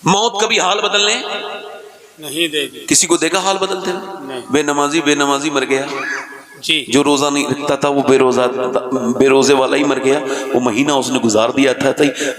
موت کبھی حال بدلنے نہیں دے گی. کسی کو دیکھا حال بدلتے ہوئے؟ بے نمازی مر گیا، جی جو روزہ نہیں رکھتا تھا وہ بے روزے والا ہی مر گیا، وہ مہینہ اس نے گزار دیا تھا.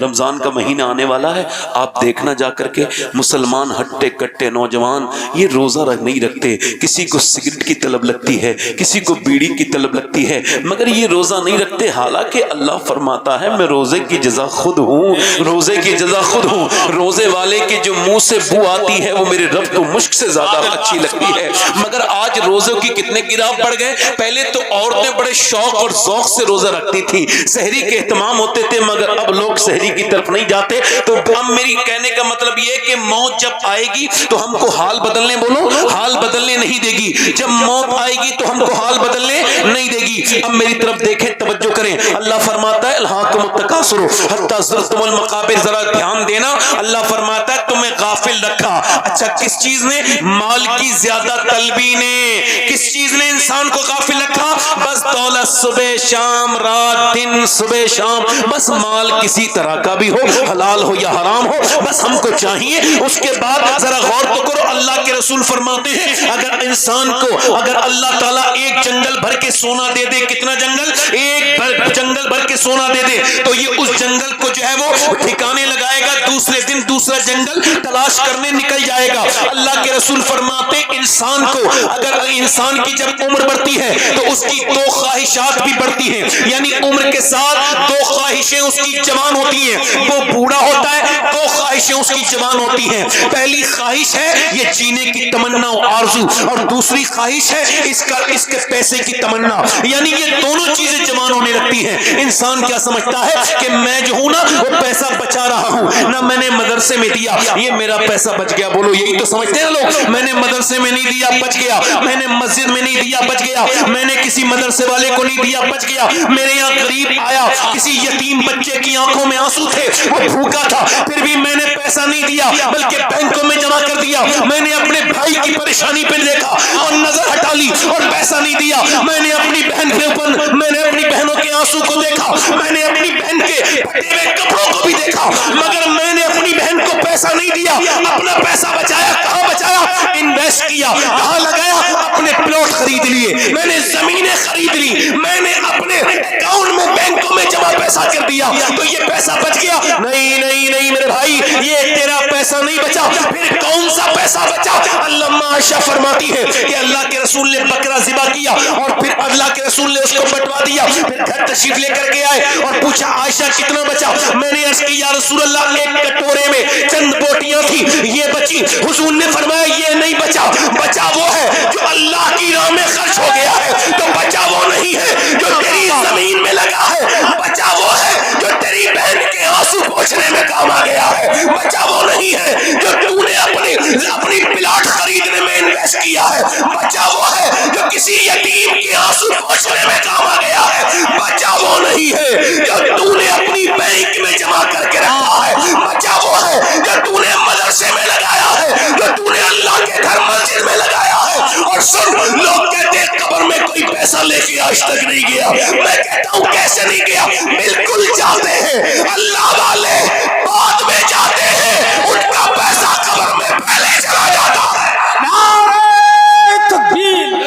رمضان کا مہینہ آنے والا ہے، آپ دیکھنا جا کر کے مسلمان ہٹے کٹے نوجوان یہ روزہ نہیں رکھتے. کسی کو سگریٹ کی طلب لگتی ہے، کسی کو بیڑی کی طلب لگتی ہے، مگر یہ روزہ نہیں رکھتے. حالانکہ اللہ فرماتا ہے میں روزے کی جزا خود ہوں، روزے کی جزا خود ہوں. روزے والے کے جو منہ سے بو آتی ہے وہ میرے رب کو مشک سے زیادہ اچھی لگتی ہے. مگر آج روزوں کی کتنے گراف بڑھ گئے. پہلے تو عورتیں بڑے شوق اور ذوق سے روزہ رکھتی تھی، سحری کے اہتمام ہوتے تھے، مگر اب لوگ سحری کی طرف نہیں جاتے. تو اب میری کہنے کا مطلب یہ کہ موت جب آئے گی تو ہم کو حال بدلنے، بولو حال بدلنے نہیں دے گی. جب موت آئے گی تو ہم کو حال بدلنے نہیں دے گی. اب میری طرف دیکھیں، توجہ کریں. اللہ فرماتا ہے الہاکم التکاثر حتی زرتم المقابر. ذرا دھیان دینا، اللہ فرماتا ہے تمہیں غافل رکھا. اچھا کس چیز نے؟ مال کی زیادہ طلبی نے. کس چیز نے انسان کو غافل رکھا؟ بس دولت صبح شام، رات دن صبح شام، بس مال کسی طرح کا بھی ہو، حلال ہو یا حرام ہو، بس ہم کو چاہیے. اس کے بعد ذرا غور تو کرو، اللہ کے رسول فرماتے ہیں اگر انسان کو اگر اللہ تعالیٰ ایک جنگل بھر کے سونا دے دے، کتنا جنگل؟ ایک جنگل بھر کے سونا دے دے، تو یہ اس جنگل کو جو ہے وہ ٹھکانے لگائے گا، دوسرے دن دوسرا جنگل تلاش کرنے نکل جائے گا. اللہ کے رسول فرماتے انسان کو اگر انسان کی جب عمر بڑھتی ہے تو اس کی دو خواہشات بھی بڑھتی ہیں. یعنی عمر کے ساتھ دو خواہشیں اس کی جوان ہوتی ہیں. وہ بوڑھا ہوتا ہے، دو خواہشیں اس کی جوان ہوتی ہیں. پہلی خواہش ہے یہ جینے کی تمنا و آرزو، اور دوسری خواہش ہے اس کے پیسے کی تمنا. یعنی یہ دونوں چیزیں جوان ہونے لگتی ہیں. انسان کیا سمجھتا ہے کہ میں جو ہوں نا وہ پیسہ بچا رہا ہوں، نہ میں نے مدرسے میں دیا یہ میرا پیسہ بچ گیا. بولو یہی تو سمجھتے ہیں لوگ. میں نے مدرسے میں نہیں دیا بچ گیا، میں نے مسجد میں نہیں دیا بچ گیا، میں نے کسی مدرسے والے کو نہیں دیا بچ گیا. میرے یہاں غریب آیا، کسی یتیم بچے کی آنکھوں میں آنسو تھے، وہ بھوکا تھا، پھر بھی میں نے پیسہ نہیں دیا بلکہ بینکوں میں جمع کر دیا. میں نے اپنے بھائی کی پریشانی پہ دیکھا اور نظر ہٹا لی اور پیسہ نہیں دیا. میں نے اپنی بہن کے اوپر، میں نے اپنی بہنوں کے آنسو کو دیکھا، میں نے اپنی بہن کے پھٹے ہوئے کپڑوں کو بھی دیکھا، مگر میں نے اپنی بہن کو پیسہ نہیں دیا. اپنا پیسہ بچایا، کہاں بچایا؟ انویسٹ کیا. کہاں لگایا؟ اپنے پلاٹ خرید لیے، میں نے زمینیں خرید لی، میں نے اپنے اکاؤنٹ میں بینکوں میں جمع پیسہ کر دیا. تو یہ پیسہ بچ گیا؟ نہیں نہیں نہیں میرے بھائی، یہ تیرا پیسہ نہیں بچا. پھر کون سا پیسہ بچا؟ علامہ عائشہ فرماتی ہے کہ اللہ کے رسول نے بکرا ذبح کیا اور پھر اللہ کے رسول نے اس کو بٹوا دیا. پھر گھر تشریف لے کر کے آئے اور پوچھا عائشہ کتنا بچا؟ میں نے عرض کی یا رسول اللہ ایک کٹورے میں چند بوٹیاں تھی، یہ بچی. حضور نے فرمایا یہ نہیں بچا، بچا وہ ہے جو اللہ کی راہ میں خرچ ہو گیا ہے. تو بچا وہ نہیں ہے جو تیری زمین میں لگا ہے، بچا وہ ہے جو تیری بہن کے آنسو پوچھنے میں کام آ گیا ہے. بچا وہ نہیں ہے جو تو نے اپنی پلاٹ خریدنے میں انویسٹ کیا ہے. بچا وہ ہے جو کسی یتیم کے آنسو پوچھنے میں کام آ گیا ہے. بچا وہ نہیں ہے جو تو نے اپنی بینک میں جمع کر کے رکھا ہے. بچا وہ ہے جو تو نے مدرسے میں لگایا ہے، جو تو نے اللہ کے گھر مسجد میں لگایا ہے. اور سن، لوگ کہتے ہیں قبر میں کوئی پیسہ لے کے آج تک نہیں گیا. میں کہتا ہوں کیسے نہیں گیا؟ بالکل جاتے ہیں. اللہ والے بعد میں جاتے ہیں، ان کا پیسہ قبر میں پہلے چلا جاتا ہے. نعرہ تکبیر.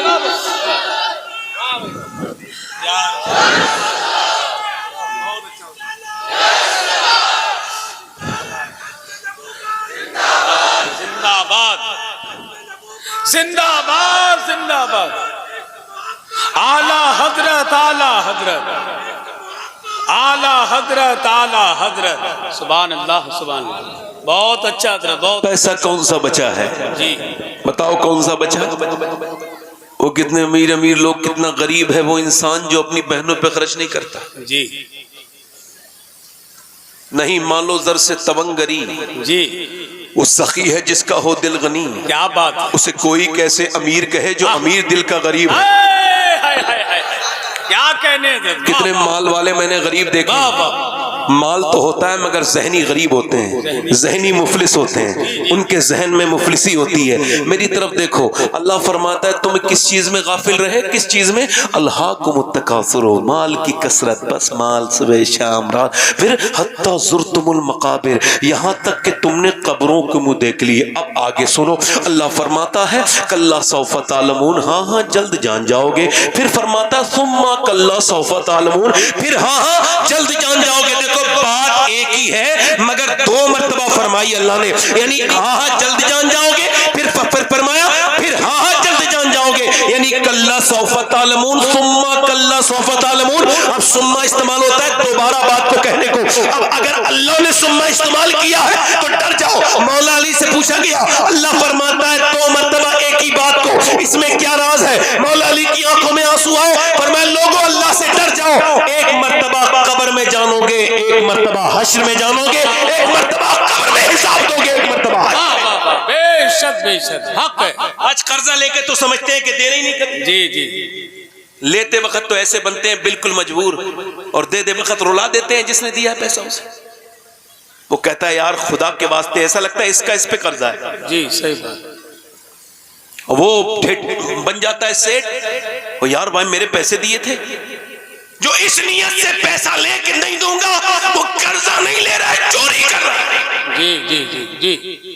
زندہ باد، زندہ باد، زندہ باد. اعلی حضرت، اعلی حضرت، اعلی حضرت، اعلی حضرت. سبحان اللہ، سبحان اللہ. بہت اچھا حضرت، بہت. پیسہ کون سا بچا ہے؟ جی بتاؤ کون سا بچا؟ وہ کتنے امیر امیر لوگ، کتنا غریب ہے وہ انسان جو اپنی بہنوں پہ خرچ نہیں کرتا. جی نہیں مال و زر سے تونگری. جی وہ سخی ہے جس کا ہو دل غنی. کیا بات. اسے کوئی کیسے امیر کہے جو امیر دل کا غریب ہے. کیا کہنے. کتنے مال والے میں نے غریب دیکھے. مال تو ہوتا ہے مگر ذہنی غریب ہوتے ہیں، ذہنی مفلس ہوتے ہیں، ان کے ذہن میں مفلسی ہوتی ہے۔ میری طرف دیکھو، اللہ فرماتا ہے تم کس چیز میں غافل رہے؟ کس چیز میں؟ الہاکم التکاثر، مال کی کثرت، بس مال صبح شام رات، پھر حتی زرتم المقابر، یہاں تک کہ تم نے قبروں کو منہ دیکھ لیے۔ اب آگے سنو، اللہ فرماتا ہے کلا سوف تعلمون، ہاں ہاں جلد جان جاؤ گے۔ پھر فرماتا ہے ثم کلا سوف تعلمون، پھر ہاں ہاں جلد جان جاؤ گے۔ دیکھو بات ایک ہی ہے مگر دو مرتبہ فرمائی اللہ نے، یعنی ہاں ہاں جلد جان جاؤ گے، پھر فرمایا پھر ہاں ہاں جلد جان جاؤ گے، یعنی کلا سوف تعلمون ثم کلا سوف تعلمون۔ اب ثم استعمال ہوتا ہے دوبارہ بات کو کہنے کو۔ اب اگر اللہ نے ثم استعمال کیا ہے تو ڈر جاؤ۔ مولا علی سے پوچھا گیا، اللہ فرماتا ہے دو مرتبہ ایک ہی بات کو، اس میں کیا راز ہے؟ مولا علی کی آنکھوں میں آنسو آئے، فرمایا لوگوں اللہ سے ڈر جاؤ، ایک مرتبہ قبر میں جانو گے، ایک مرتبہ حشر میں جانو گے، ایک مرتبہ قبر میں حساب دو گے، ایک مرتبہ بے شک بے شک حق ہے۔ آج قرضہ لے کے تو سمجھتے ہیں کہ دینا ہی نہیں کرتے، جی جی، لیتے وقت تو ایسے بنتے ہیں بالکل مجبور، اور دے وقت رلا دیتے ہیں جس نے دیا ہے پیسہ اسے۔ وہ کہتا ہے یار خدا کے واسطے، ایسا لگتا ہے اس کا اس پہ قرضہ ہے، جی صحیح بات۔ وہ بن جاتا ہے سیٹ، وہ یار بھائی میرے پیسے دیے تھے، جو اس نیت سے پیسہ لے کے نہیں دوں گا وہ قرضہ نہیں لے رہا ہے، چوری کر رہا ہے۔ جی جی جی جی،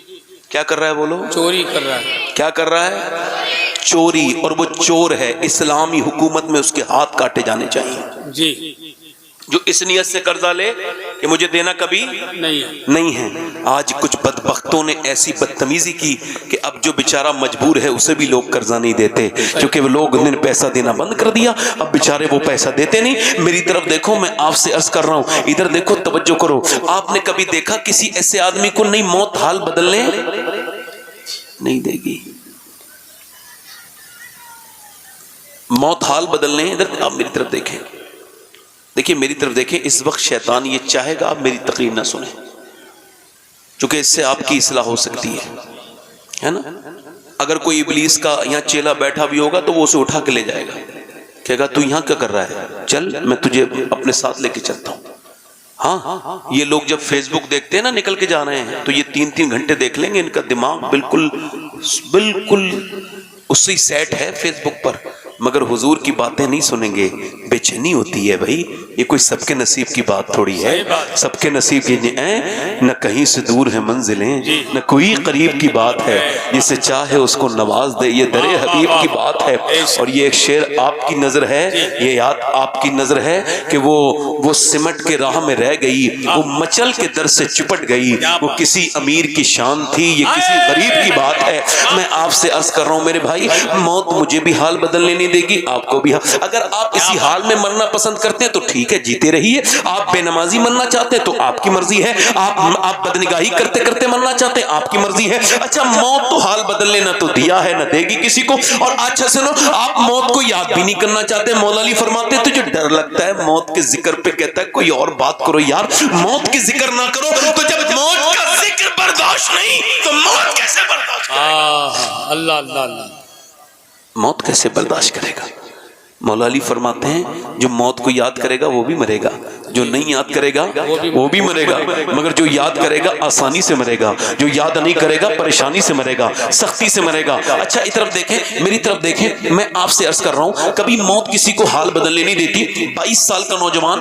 کیا کر رہا ہے بولو؟ چوری کر رہا ہے۔ کیا کر رہا ہے؟ چوری، اور وہ چور ہے، اسلامی حکومت میں اس کے ہاتھ کاٹے جانے چاہیے۔ جی، جو اس نیت سے قرضہ لے کہ مجھے دینا کبھی نہیں ہے۔ آج کچھ بدبختوں نے ایسی بدتمیزی کی کہ اب جو بیچارہ مجبور ہے اسے بھی لوگ قرضہ نہیں دیتے، کیونکہ وہ لوگ نے پیسہ دینا بند کر دیا، اب بیچارے وہ پیسہ دیتے نہیں۔ میری طرف دیکھو، میں آپ سے عرض کر رہا ہوں، ادھر دیکھو، توجہ کرو۔ آپ نے کبھی دیکھا کسی ایسے آدمی کو نہیں موت حال بدلنے نہیں دے گی؟ موت حال بدلنے، ادھر آپ میری طرف دیکھیں، دیکھیے میری طرف دیکھیں، اس وقت شیطان یہ چاہے گا آپ میری تقریر نہ سنیں، چونکہ اس سے آپ کی اصلاح ہو سکتی ہے نا۔ اگر کوئی ابلیس کا یہاں چیلا بیٹھا بھی ہوگا تو وہ اسے اٹھا کے لے جائے گا، کہے گا تو یہاں کیا کر رہا ہے، چل میں تجھے اپنے ساتھ لے کے چلتا ہوں۔ ہاں، یہ لوگ جب فیس بک دیکھتے ہیں نا نکل کے جا رہے ہیں، تو یہ 3 گھنٹے دیکھ لیں گے، ان کا دماغ بالکل اس سے سیٹ ہے فیس بک پر، مگر حضور کی باتیں نہیں سنیں گے، بے چینی ہوتی ہے بھائی۔ یہ کوئی سب کے نصیب کی بات تھوڑی ہے، سب کے نصیب کی نہ کہیں سے دور ہے منزلیں، نہ کوئی قریب کی بات ہے، جسے چاہے اس کو نواز دے، یہ در حبیب کی بات ہے۔ اور یہ ایک شعر آپ کی نظر ہے، یہ یاد آپ کی نظر ہے کہ وہ سمٹ کے راہ میں رہ گئی، وہ مچل کے در سے چپٹ گئی، وہ کسی امیر کی شان تھی، یہ کسی غریب کی بات ہے۔ میں آپ سے عرض کر رہا ہوں میرے بھائی، موت مجھے بھی حال بدلنے نہیں دے گی، آپ کو بھی۔ اگر آپ اسی حال میں مرنا پسند کرتے ہیں تو ٹھیک ہے، جیتے رہیے۔ آپ بے نمازی مرنا چاہتے ہیں تو آپ کی مرضی ہے، آپ بدنگاہی کرتے کرتے مرنا چاہتے ہیں، آپ کی مرضی ہے۔ اچھا، موت تو حال بدلنے نہ تو دیا ہے نہ دے گی کسی کو۔ اور اچھا سنو، آپ موت کو یاد بھی نہیں کرنا چاہتے۔ مولا علی فرماتے ہیں تجھے ڈر لگتا ہے موت کے ذکر پہ، کہتا ہے کوئی اور بات کرو یار، موت کی ذکر نہ کرو۔ تو جب موت کا ذکر برداشت نہیں تو موت کیسے برداشت کرے گا؟ اللہ اللہ اللہ، موت کیسے برداشت کرے گا؟ مولا علی فرماتے ہیں جو موت کو یاد کرے گا وہ بھی مرے گا، جو نہیں یاد کرے گا وہ بھی مرے گا، مگر جو یاد کرے گا آسانی سے مرے گا، جو یاد نہیں کرے گا پریشانی سے مرے گا، سختی سے مرے گا۔ اچھا اس طرف دیکھیں، میری طرف دیکھیں، میں آپ سے عرض کر رہا ہوں، کبھی موت کسی کو حال بدلنے نہیں دیتی۔ 22 سال کا نوجوان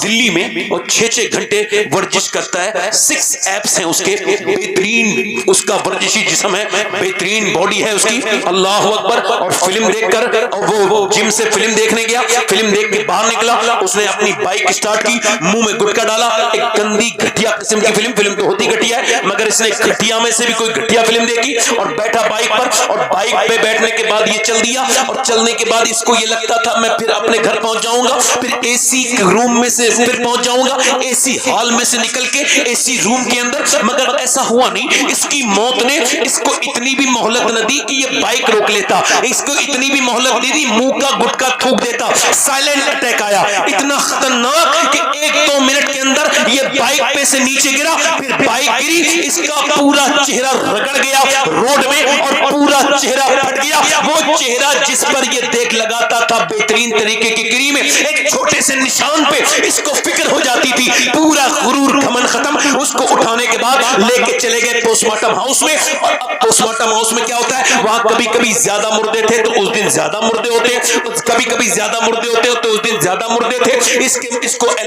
دلی میں اور 6 گھنٹے ورزش کرتا ہے، 6 ایپس ہیں اس کے، بہترین اس کا ورزشی جسم ہے، بہترین باڈی ہے اس کی، اللہ اکبر۔ اور فلم دیکھ کر وہ جم سے فلم دیکھنے گیا، فلم دیکھ کے باہر نکلا، اس نے اپنی بائک سٹارٹ کی، منہ میں گٹکا ڈالا، ایک گندی گھٹیا قسم کی فلم تو ہوتی گھٹیا ہے، مگر اس نے گھٹیا میں سے بھی کوئی گھٹیا فلم دیکھی، اور بیٹھا بائک پر، اور بائک پہ بیٹھنے کے بعد یہ چل دیا، اور چلنے کے بعد اس کو یہ لگتا تھا میں پھر اپنے گھر پہنچ جاؤں گا، پھر اے سی روم میں سے پھر پہنچ جاؤں گا، اے سی ہال میں سے نکل کے اے سی روم کے اندر، مگر ایسا ہوا نہیں۔ اس کی موت نے اس کو اتنی بھی مہلت نہ دی کہ یہ بائک روک لیتا، اس کو اتنی بھی مہلت نہیں دی منہ کا گٹکا تھوک دیتا۔ سائلنٹ اٹیک آیا، اتنا خطرناک کہ 1-2 منٹ کے اندر یہ بائک پہ سے نیچے گرا، پھر بائک گری، اس کا پورا چہرہ رگڑ گیا روڈ میں، اور پورا چہرہ پھٹ گیا. وہ چہرہ جس پر یہ دیکھ لگاتا تھا بہترین طریقے کی کریم ایک چھوٹے سے نشان پہ اس کو فکر ہو جاتی تھی. پورا غرور گھمنڈ ختم. اس کو اٹھانے کے بعد لے کے چلے گئے پوسٹ مارٹم ہاؤس میں. اور اب پوسٹ مارٹم ہاؤس میں کیا ہوتا ہے, وہاں کبھی کبھی زیادہ مردے تھے تو اس دن زیادہ مردے ہوتے, کبھی کبھی زیادہ مردے ہوتے تو اس دن زیادہ مردے تھے.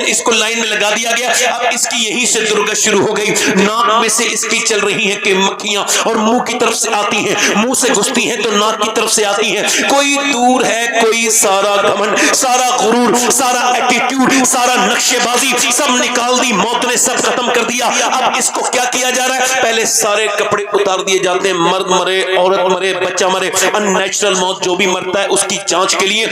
اس کو لائن میں لگا دیا گیا. اب اس کی یہیں سے درگت شروع ہو گئی. ناک میں سے اس کی چل رہی ہیں کہ مکھیاں, اور منہ کی طرف سے آتی ہیں, منہ سے گھستی ہیں تو ناک کی طرف سے آتی ہیں. کوئی دور ہے, کوئی سارا گھمنڈ, سارا غرور, سارا ایٹیٹیوڈ, سارا نقشے بازی سب نکال دی. موت نے سب ختم کر دیا. اب اس کو کیا کیا جا رہا ہے, پہلے سارے کپڑے اتار دیے جاتے ہیں. مرد مرے, عورت مرے, بچہ مرے, ان نیچرل موت جو بھی مرتا ہے اس کی جانچ کے لیے,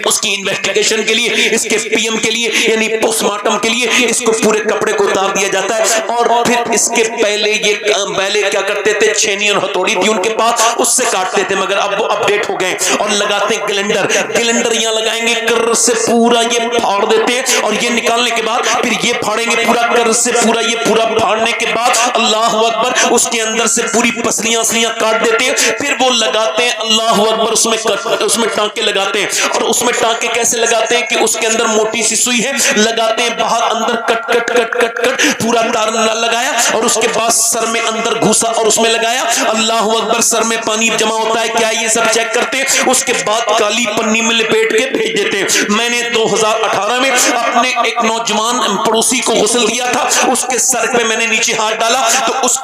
اس کی انویسٹیگیشن کے لیے, اس کے پی ایم کے لیے یعنی پوسٹ مارٹم کے لیے اس کو پورے کپڑے کو اتار دیا جاتا ہے. اور پھر اس کے پہلے یہ کیا کرتے تھے, چھینی اور ہتھوڑی تھی ان کے پاس, اس سے کاٹتے تھے. مگر اب وہ اپڈیٹ ہو گئے اور لگاتے ہیں گلنڈر یہاں لگائیں گے, کر سے پورا یہ پھاڑ دیتے ہیں. اور یہ نکالنے کے بعد پھر یہ پھاڑیں گے پورا, کر سے پورا یہ پورا پھاڑنے کے بعد اللہ اکبر اس کے اندر سے پوری پسلیاں کاٹ دیتے ہیں. پھر وہ لگاتے ہیں اللہ اکبر, اس میں ٹانکے لگاتے ہیں. اور اس میں ٹانکے کیسے لگاتے ہیں کہ اس کے اندر موٹی سی سوئی ہے, لگاتے ہیں باہر اندر کٹ کٹ کٹ کٹ کٹ پورا تار لگایا. اور اس کے بعد سر میں اندر گھوسا اور اس میں لگایا. اللہ اکبر, سر میں پانی جمع ہوتا ہے کیا, یہ سب چیک کرتے. اس کے بعد کالی پنی میں لپیٹ کے بھیج دیتے. میں نے 2018 میں اپنے ایک نوجوان پڑوسی کو غسل دیا تھا. اس کے سر پہ میں نے نیچے ہاتھ ڈالا تو اس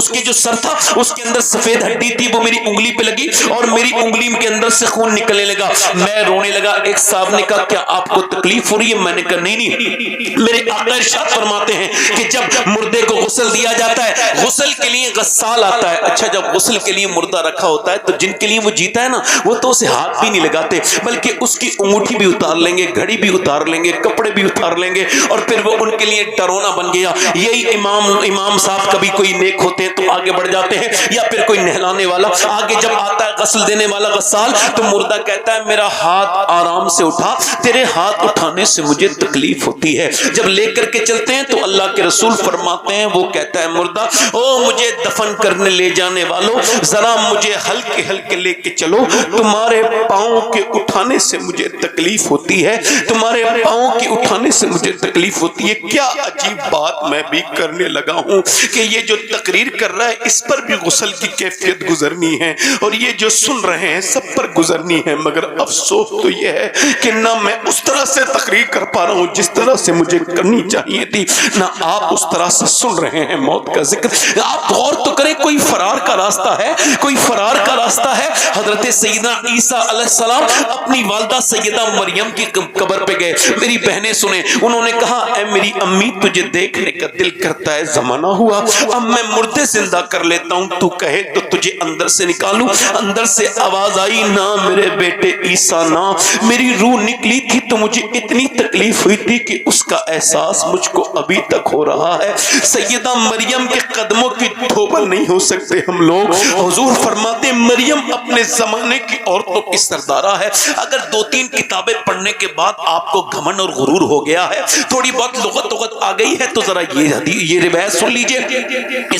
کے جو سر تھا اس کے اندر سفید ہڈی تھی, وہ میری انگلی پہ لگی اور میری انگلی کے اندر سے خون نکلنے لگا. میں رونے لگا. ایک صاحب نے کہا کیا آپ کو تکلیف ہو رہی ہے؟ میں نے کہا نہیں. میرے آقا ارشاد فرماتے ہیں کہ جب مردے کو غسل دیا جاتا ہے, غسل کے لیے غسال آتا ہے. اچھا, جب غسل کے لیے مردہ رکھا ہوتا ہے تو جن کے لیے وہ جیتا ہے نا, وہ تو اسے ہاتھ بھی نہیں لگاتے بلکہ اس کی انگوٹھی بھی اتار لیں گے, گھڑی بھی اتار لیں گے, کپڑے بھی اتار لیں گے. اور پھر وہ ان کے لیے ڈرونا بن گیا. یہی امام صاحب کبھی کوئی نیک ہوتے ہیں تو آگے بڑھ جاتے ہیں, یا پھر کوئی نہلانے والا آگے جب آتا ہے غسل دینے والا غسال, تو مردہ کہتا ہے میرا ہاتھ آرام سے اٹھا, تیرے ہاتھ اٹھانے سے مجھے تکلیف ہوتی ہے. جب لے کر کے چلتے ہیں تو اللہ کے رسول فرماتے ہیں, وہ کہتا ہے مردہ, او مجھے دفن کرنے لے جانے والوں, ذرا مجھے ہلکے ہلکے لے کے چلو, تمہارے پاؤں کے اٹھانے سے مجھے تکلیف ہوتی ہے, تمہارے پاؤں کے اٹھانے سے مجھے تکلیف ہوتی ہے. کیا عجیب بات میں بھی کرنے لگا ہوں کہ یہ جو تقریر کر رہا ہے اس پر بھی غسل کی کیفیت گزرنی ہے, اور یہ جو سن رہے ہیں سب پر گزرنی ہے. مگر افسوس تو یہ ہے کہ نہ میں اس طرح سے تقریر کر پا رہا ہوں جس طرح سے مجھے کرنی چاہیے تھی, نہ آپ اس طرح سے سن رہے ہیں موت کا ذکر. آپ غور تو کریں, کوئی فرار کا راستہ ہے, کوئی فرار کا راستہ ہے. حضرت سیدنا عیسیٰ علیہ السلام اپنی والدہ سیدہ مریم کی قبر پہ گئے. میری بہنیں سنیں, انہوں نے کہا اے میری امی, تجھے دیکھنے کا دل کرتا ہے, زمانہ ہوا اب میں مردے زندہ کر لیتا ہوں, تو کہے تو تجھے اندر سے نکالوں. اندر سے آواز آئی, نہ میرے بیٹے عیسیٰ نہ, میری روح نکلی تھی تو مجھے اتنی تکلیف ہوئی تھی کہ اس کا احساس مجھ کو ابھی تک ہو رہا ہے. سیدہ مریم کے قدموں کی دھوبل نہیں ہو سکتے ہم لوگ. حضور فرماتے مریم اپنے زمانے کی عورتوں کی سردارہ ہے. اگر 2-3 کتابیں پڑھنے کے بعد آپ کو گھمنڈ اور غرور ہو گیا ہے, تھوڑی بہت لغت آ گئی ہے, تو ذرا یہ روایت سن لیجئے کہ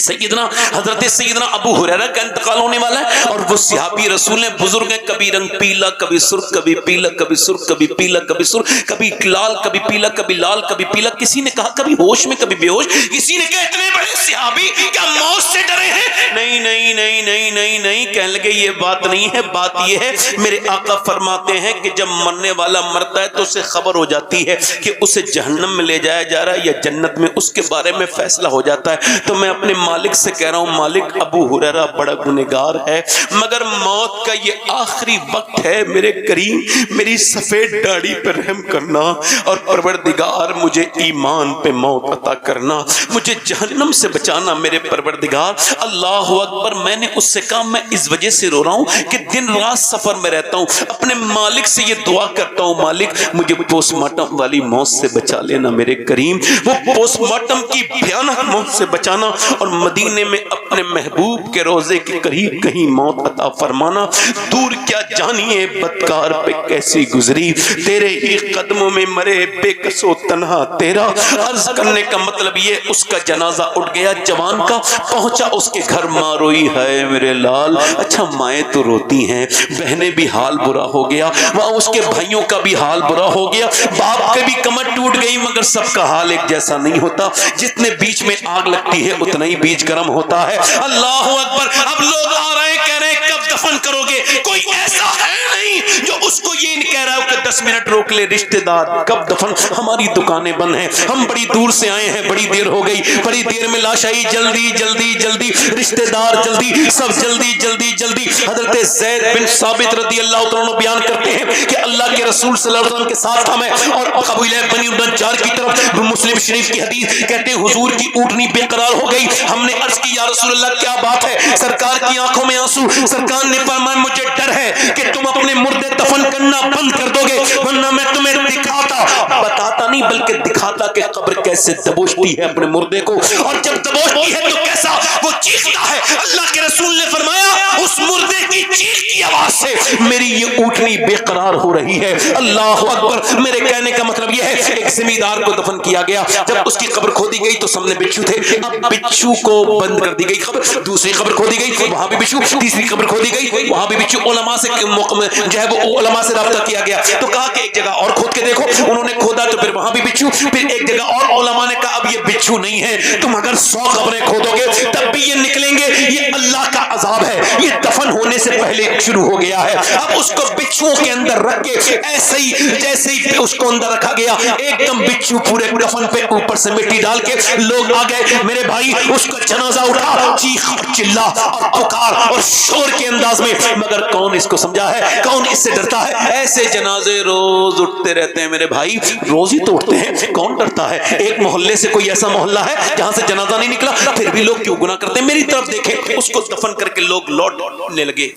حضرت سیدنا ابو ہریرہ کا انتقال ہونے والا ہے, اور وہ صحابی رسول ہیں, بزرگ ہیں, کبھی رنگ پیلا, کبھی سرخ, کبھی پیلا, کبھی سرخ, کبھی پیلا, کبھی سرخ, کبھی لال, کبھی پیلا, کبھی لال, کبھی پیلا. کسی نے کہا کبھی ہوش میں, کبھی بے ہوش. کسی نے کہا اتنے بڑے صحابی کیا موت سے ڈرے ہیں؟ نہیں نہیں نہیں نہیں نہیں نہیں, کہنے لگے یہ بات نہیں ہے. بات یہ ہے, میرے آقا فرماتے ہیں کہ جب مرنے والا مرتا ہے تو اسے خبر ہو جاتی ہے کہ اسے جہنم میں لے جایا جا رہا ہے یا جنت میں, اس کے بارے میں فیصلہ ہو جاتا ہے. تو میں اپنے مالک سے کہہ رہا ہوں, مالک ابو ہریرہ بڑا گنہگار ہے, مگر موت کا یہ آخری وقت ہے, میرے کریم میری سفید داڑھی پر رحم کرنا, اور پروردگار مجھے ایمان پہ موت عطا کرنا, مجھے جہنم سے بچانا میرے پروردگار. اللہ اکبر. میں نے اس سے کہا میں اس وجہ سے رو رہا ہوں کہ دن رات سفر میں رہتا ہوں, اپنے مالک سے یہ دعا کرتا ہوں, مالک مجھے پوسٹ مارٹم والی موت سے بچا لینا میرے کریم, وہ پوسٹ مارٹم کی بھیانک موت سے بچانا, اور مدینے میں اپنے محبوب کے روزے کے قریب کہیں موت عطا فرمانا. دور کیا جانیے بدکار پہ کیسی گزری, تیرے ہی قدموں میں مرے بے کس و تنہا تیرا. عرض کرنے کا مطلب یہ, اس کا جنازہ اٹھ گیا جوان کا, پہنچا اس کے گھر, ماں روئی ہے میرے لال. اچھا مائیں تو روتی ہیں, بہنیں بھی حال برا ہو گیا, وہاں اس کے بھائیوں کا بھی حال برا ہو گیا, باپ کے بھی کمر ٹوٹ گئی, مگر سب کا حال ایک جیسا نہیں ہوتا. جتنے بیچ میں آگ لگتی ہے اتنا ہی بیچ گرم ہوتا ہے. اللہ اکبر. اب لوگ آ رہے ہیں, کہہ رہے ہیں کب دفن کرو گے؟ کوئی ایسا ہے نہیں جو اس کو یہ نہیں کہہ رہا ہو کہ 10 منٹ روک لے. رشتہ دار کب دفن, ہماری دکانیں بند ہیں, ہم بڑی دور سے آئے ہیں, بڑی دیر ہو گئی, بڑی دیر میں لاش آئی, جلدی جلدی جلدی, رشتہ دار جلدی, سب جلدی جلدی جلدی. حضرت زید بن ثابت رضی اللہ تعالیٰ بیان کرتے ہیں کہ اللہ کے رسول صلی اللہ علیہ وسلم کے ساتھ ہم ہیں, اور قبیلہ بنی النجار کی طرف, مسلم شریف کی حدیث کہتے ہیں حضور کی اونٹنی بے قرار ہو گئی. ہم نے عرض کی یا رسول اللہ کیا بات ہے؟ سرکار کی آنکھوں میں آنسو. سرکار نے فرمایا مجھے ڈر ہے کہ تم اپنے مردے دفن کرنا بند کر دو گے, ورنہ میں تمہیں دکھاتا, بتاتا نہیں بلکہ دکھاتا کہ قبر کیسے دبوچتی ہے اپنے مردے کو, اور جب دبوچتی ہے تو کیسا وہ چیختا ہے. اللہ کے رسول نے فرمایا اس مردے کی چیخ کی آواز سے میری یہ اونٹنی بے قرار ہو رہی ہے. اللہ اکبر. میرے کہنے کا مطلب یہ ہے, ایک زمیندار کو دفن کیا گیا, جب اس کی قبر کھودی گئی تو سامنے بچھو تھے, اب بچھو کو بند کر دی گئی قبر, دوسری قبر کھودی گئی وہاں بھی بچھو, تیسری قبر کھودی گئی وہاں بھی بچھو. علماء سے جو ہے وہ علماء سے رابطہ کیا گیا تو کہا کہ ایک جگہ اور کھود کے دیکھو. انہوں نے کھودا تو پھر وہاں بھی بچھو, پھر ایک جگہ اور علماء نے کہا اب یہ بچھو نہیں ہے, تم اگر 100 قبریں کھودو گے تب بھی یہ نکلیں گے, یہ اللہ کا عذاب ہے, یہ دفن ہونے سے پہلے شروع ہو گیا ہے. اب اس کو بچھو کے اندر رکھ کے ایسے ہی جیسے ہی اس کو اندر رکھا گیا, ایک دم بچھو پورے کفن پہ اوپر سے مٹی ڈال کے لوگ آ گئے. میرے بھائی اس کا جنازہ اٹھا, چیخ چلا اور پکار اور شور کے انداز میں, مگر کون اس کو سمجھا ہے, کون اس سے ڈرتا ہے؟ ایسے جنازے روز اٹھتے رہتے ہیں میرے بھائی, روز ہی تو اٹھتے ہیں, کون ڈرتا ہے؟ ایک محلے سے کوئی ایسا محلہ ہے جہاں سے جنازہ نہیں نکلا, پھر بھی لوگ کیوں گناہ کرتے ہیں؟ میری طرف دیکھیں, اس کو دفن کر کے لوگ لوٹنے لگے.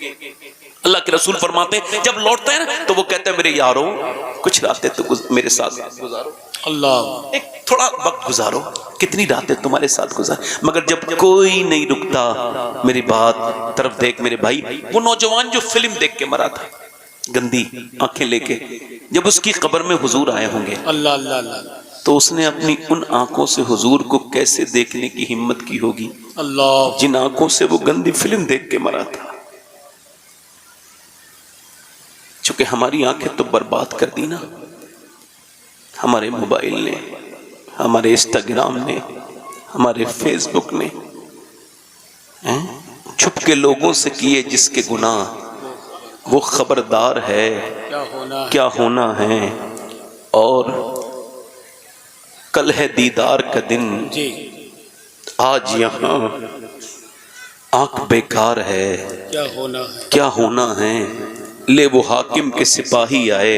اللہ کے رسول فرماتے ہیں جب لوٹتے ہیں نا تو وہ کہتے ہیں میرے یارو کچھ راتیں تو میرے ساتھ گزارو, اللہ ایک تھوڑا وقت گزارو, کتنی راتیں تمہارے ساتھ گزار. مگر جب کوئی نہیں رکتا, میری بات طرف دیکھ میرے بھائی, وہ نوجوان جو فلم دیکھ کے مرا تھا گندی آنکھیں لے کے, جب اس کی قبر میں حضور آئے ہوں گے اللہ اللہ اللہ, تو اس نے اپنی ان آنکھوں سے حضور کو کیسے دیکھنے کی ہمت کی ہوگی اللہ, جن آنکھوں سے وہ گندی فلم دیکھ کے مرا تھا. چونکہ ہماری آنکھیں تو برباد کر دی نا, ہمارے موبائل نے, ہمارے انسٹاگرام نے, ہمارے فیس بک نے, چھپ کے لوگوں سے کیے جس کے گناہ, وہ خبردار ہے کیا ہونا ہے. اور کل ہے دیدار کا دن, آج یہاں آنکھ بیکار ہے, کیا ہونا ہے. لے وہ حاکم کے سپاہی آئے,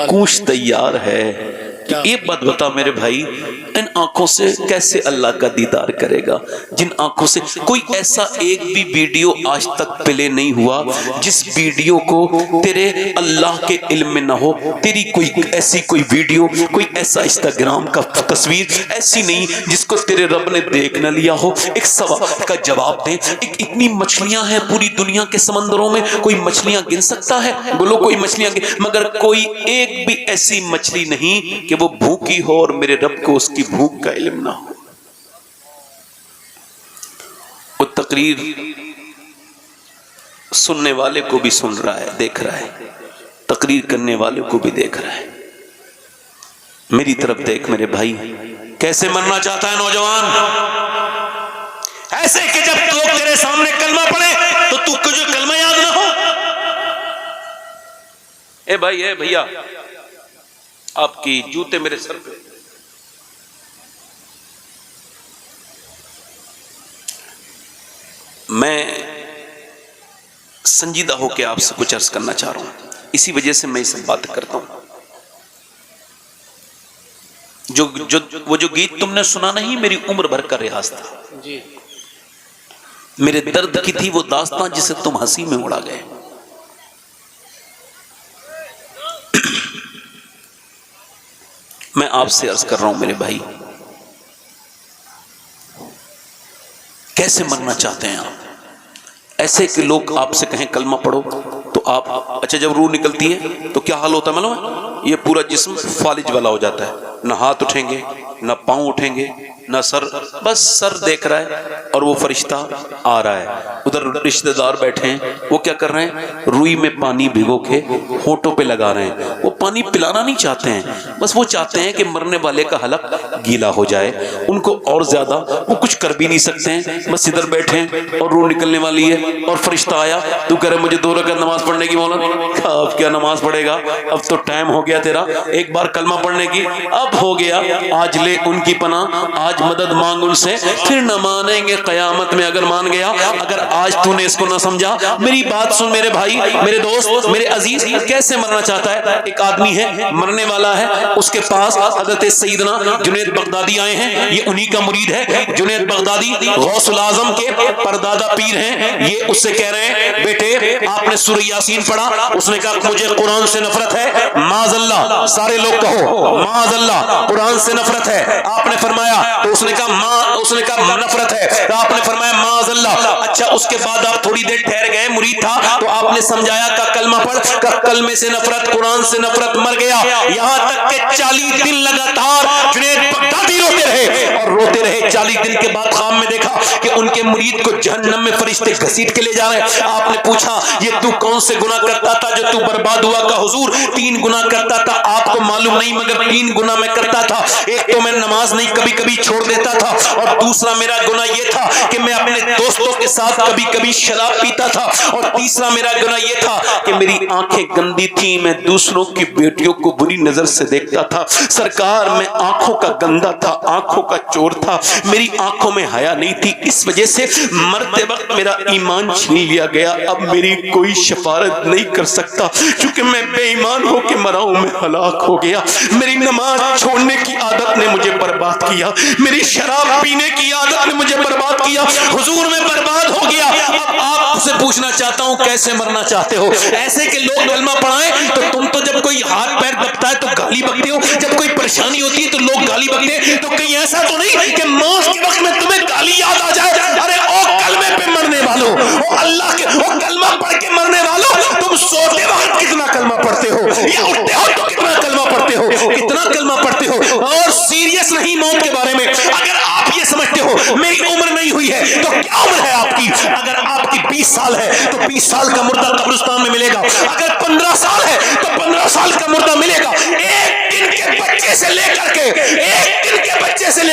کوش تیار ہے. یہ بات بتا میرے بھائی, ان آنکھوں سے کیسے اللہ کا دیدار کرے گا جن آنکھوں سے کوئی ایسا ایک بھی ویڈیو آج تک پلے نہیں ہوا جس ویڈیو کو تیرے اللہ کے علم میں نہ ہو. تیری کوئی ایسی کوئی ویڈیو, کوئی ایسا انسٹاگرام کا تصویر ایسی نہیں جس کو تیرے رب نے دیکھ نہ لیا ہو. ایک سوال کا جواب دیں, اتنی مچھلیاں ہیں پوری دنیا کے سمندروں میں, کوئی مچھلیاں گن سکتا ہے؟ بولو کوئی مچھلیاں مگر کوئی ایک بھی ایسی مچھلی نہیں کہ وہ بھوکی ہو اور میرے رب کو اس کی بھوک کا علم نہ ہو. وہ تقریر سننے والے کو بھی سن رہا ہے, دیکھ رہا ہے, تقریر کرنے والے کو بھی دیکھ رہا ہے. میری طرف دیکھ میرے بھائی, کیسے مرنا چاہتا ہے نوجوان؟ ایسے کہ جب لوگ تیرے سامنے کلمہ پڑھے تو تو کو جو کلمہ یاد نہ ہو. اے بھائی, اے بھیا, آپ کی جوتے میرے سر پہ. میں سنجیدہ ہو کے آپ سے کچھ عرض کرنا چاہ رہا ہوں, اسی وجہ سے میں اس بات کرتا ہوں. وہ جو گیت تم نے سنا نہیں, میری عمر بھر کا ریاض تھا, میرے درد کی تھی وہ داستان جسے تم ہنسی میں اڑا گئے. میں آپ سے عرض کر رہا ہوں میرے بھائی, کیسے مرنا چاہتے ہیں آپ؟ ایسے کہ لوگ آپ سے کہیں کلمہ پڑھو تو آپ اچھا جب روح نکلتی ہے تو کیا حال ہوتا ہے معلوم ہے؟ یہ پورا جسم فالج والا ہو جاتا ہے، نہ ہاتھ اٹھیں گے نہ پاؤں اٹھیں گے نہ سر، بس سر دیکھ رہا ہے اور وہ فرشتہ آ رہا ہے، ادھر رشتہ دار بیٹھے ہیں، وہ کیا کر رہے ہیں؟ روئی میں پانی بھگو کے ہونٹوں پہ لگا رہے ہیں۔ وہ پانی پلانا نہیں چاہتے ہیں، بس وہ چاہتے ہیں کہ مرنے والے کا حلق گیلا ہو جائے، ان کو اور زیادہ وہ کچھ کر بھی نہیں سکتے ہیں، بس ادھر بیٹھے ہیں اور روح نکلنے والی ہے اور فرشتہ آیا، تو کہہ رہے مجھے 2 رکعت نماز پڑھنے کی مولانا۔ کہا اب کیا نماز پڑھے گا، اب تو ٹائم ہو گیا تیرا ایک بار کلمہ پڑھنے کی، اب ہو گیا، آج لے ان کی پناہ، آج مدد مانگ ان سے، پھر نہ مانیں گے قیامت میں اگر مان گیا۔ اگر آج تو نے اس کو نہ سمجھا، میری بات سن میرے بھائی، میرے دوست، میرے عزیز، کیسے مرنا چاہتا ہے؟ ایک آدمی ہے مرنے والا ہے، اس کے پاس حضرت سیدنا جنید بغدادی آئے ہیں، یہ انہی کا مرید ہے۔ جنید بغدادی غوث العظم کے پردادا پیر ہیں، یہ اس سے کہہ رہے ہیں بیٹے آپ نے سورہ یاسین پڑھا؟ اس نے کہا مجھے قرآن سے نفرت ہے، معاذ اللہ، سارے لوگ کہو معاذ اللہ، قرآن سے نفرت ہے۔ آپ نے فرمایا تو اس نے کہا نفرت ہے، تو آپ نے فرمایا معاذ اللہ۔ اچھا اس کے بعد آپ تھوڑی دیر ٹھہر گئے، مرید تھا تو آپ نے سمجھایا کہ کلمہ پڑھ، کہ کلمے سے نفرت، قرآن سے نفرت، مر گیا۔ یہاں تک کہ 40 دن لگاتار جنید بغدادی روتے رہے اور روتے رہے۔ 40 دن کے بعد خواب میں دیکھا کہ ان کے مرید کو جہنم میں فرشتے گھسیٹ کے لے جا رہے ہیں۔ آپ نے پوچھا یہ تو کون سے گناہ کرتا تھا جو تو برباد ہوا؟ کا حضور 3 گناہ کرتا تھا، آپ کو معلوم نہیں مگر 3 گناہ میں کرتا تھا۔ ایک تو میں نماز نہیں کبھی کبھی چھوڑ دیتا تھا، اور دوسرا میرا گناہ یہ تھا کہ میں اپنے دوستوں کے ساتھ کبھی کبھی شراب پیتا تھا، اور تیسرا میرا گناہ یہ تھا کہ میری آنکھیں گندی تھیں، میں دوسروں کی بیٹیوں کو بری نظر سے دیکھتا تھا۔ سرکار میں آنکھوں کا گندا تھا، آنکھوں کا چور تھا، میری آنکھوں میں حیا نہیں تھی، اس وجہ سے مرتے وقت میرا ایمان چھین لیا گیا۔ اب میری کوئی شفاعت نہیں کر سکتا کیونکہ میں بے ایمان ہو کے مرا ہوں، میں ہلاک ہو گیا۔ میری نماز چھوڑنے کی عادت نے مجھے برباد کیا، میری شراب پینے کی عادت نے مجھے برباد کیا، حضور میں برباد ہو گیا۔ اب آپ سے پوچھنا چاہتا ہوں کیسے مرنا چاہتے ہو؟ ایسے کہ لوگ کلمہ پڑھائیں تو تم تو جب کوئی ہاتھ پیر دبتا ہے تو گالی بکتے ہو، جب کوئی پریشانی ہوتی ہے تو لوگ گالی بکتے ہیں، تو کہیں ایسا تو نہیں کہ موت کے وقت میں تمہیں گالی یاد آ جائے؟ ارے او کلمے پہ مرنے والوں، او اللہ کے او کلمہ پڑھ کے مرنے والوں، تم سوتے وقت کتنا کلمہ پڑھتے ہو، یا اٹھتے ہو تو کتنا کلمہ پڑھتے ہو، کتنا کلمہ پڑھتے ہو؟ اور سیریس نہیں موت کے بارے میں۔ اگر آپ یہ سمجھتے ہو میری عمر نہیں ہوئی ہے تو کیا عمر ہے آپ کی؟ اگر آپ کی 20 سال ہے تو 20 سال کا مردہ قبرستان میں ملے گا، اگر 15 سال ہے تو 15 سال کا مردہ ملے گا۔ ایک دن کے بچے سے لے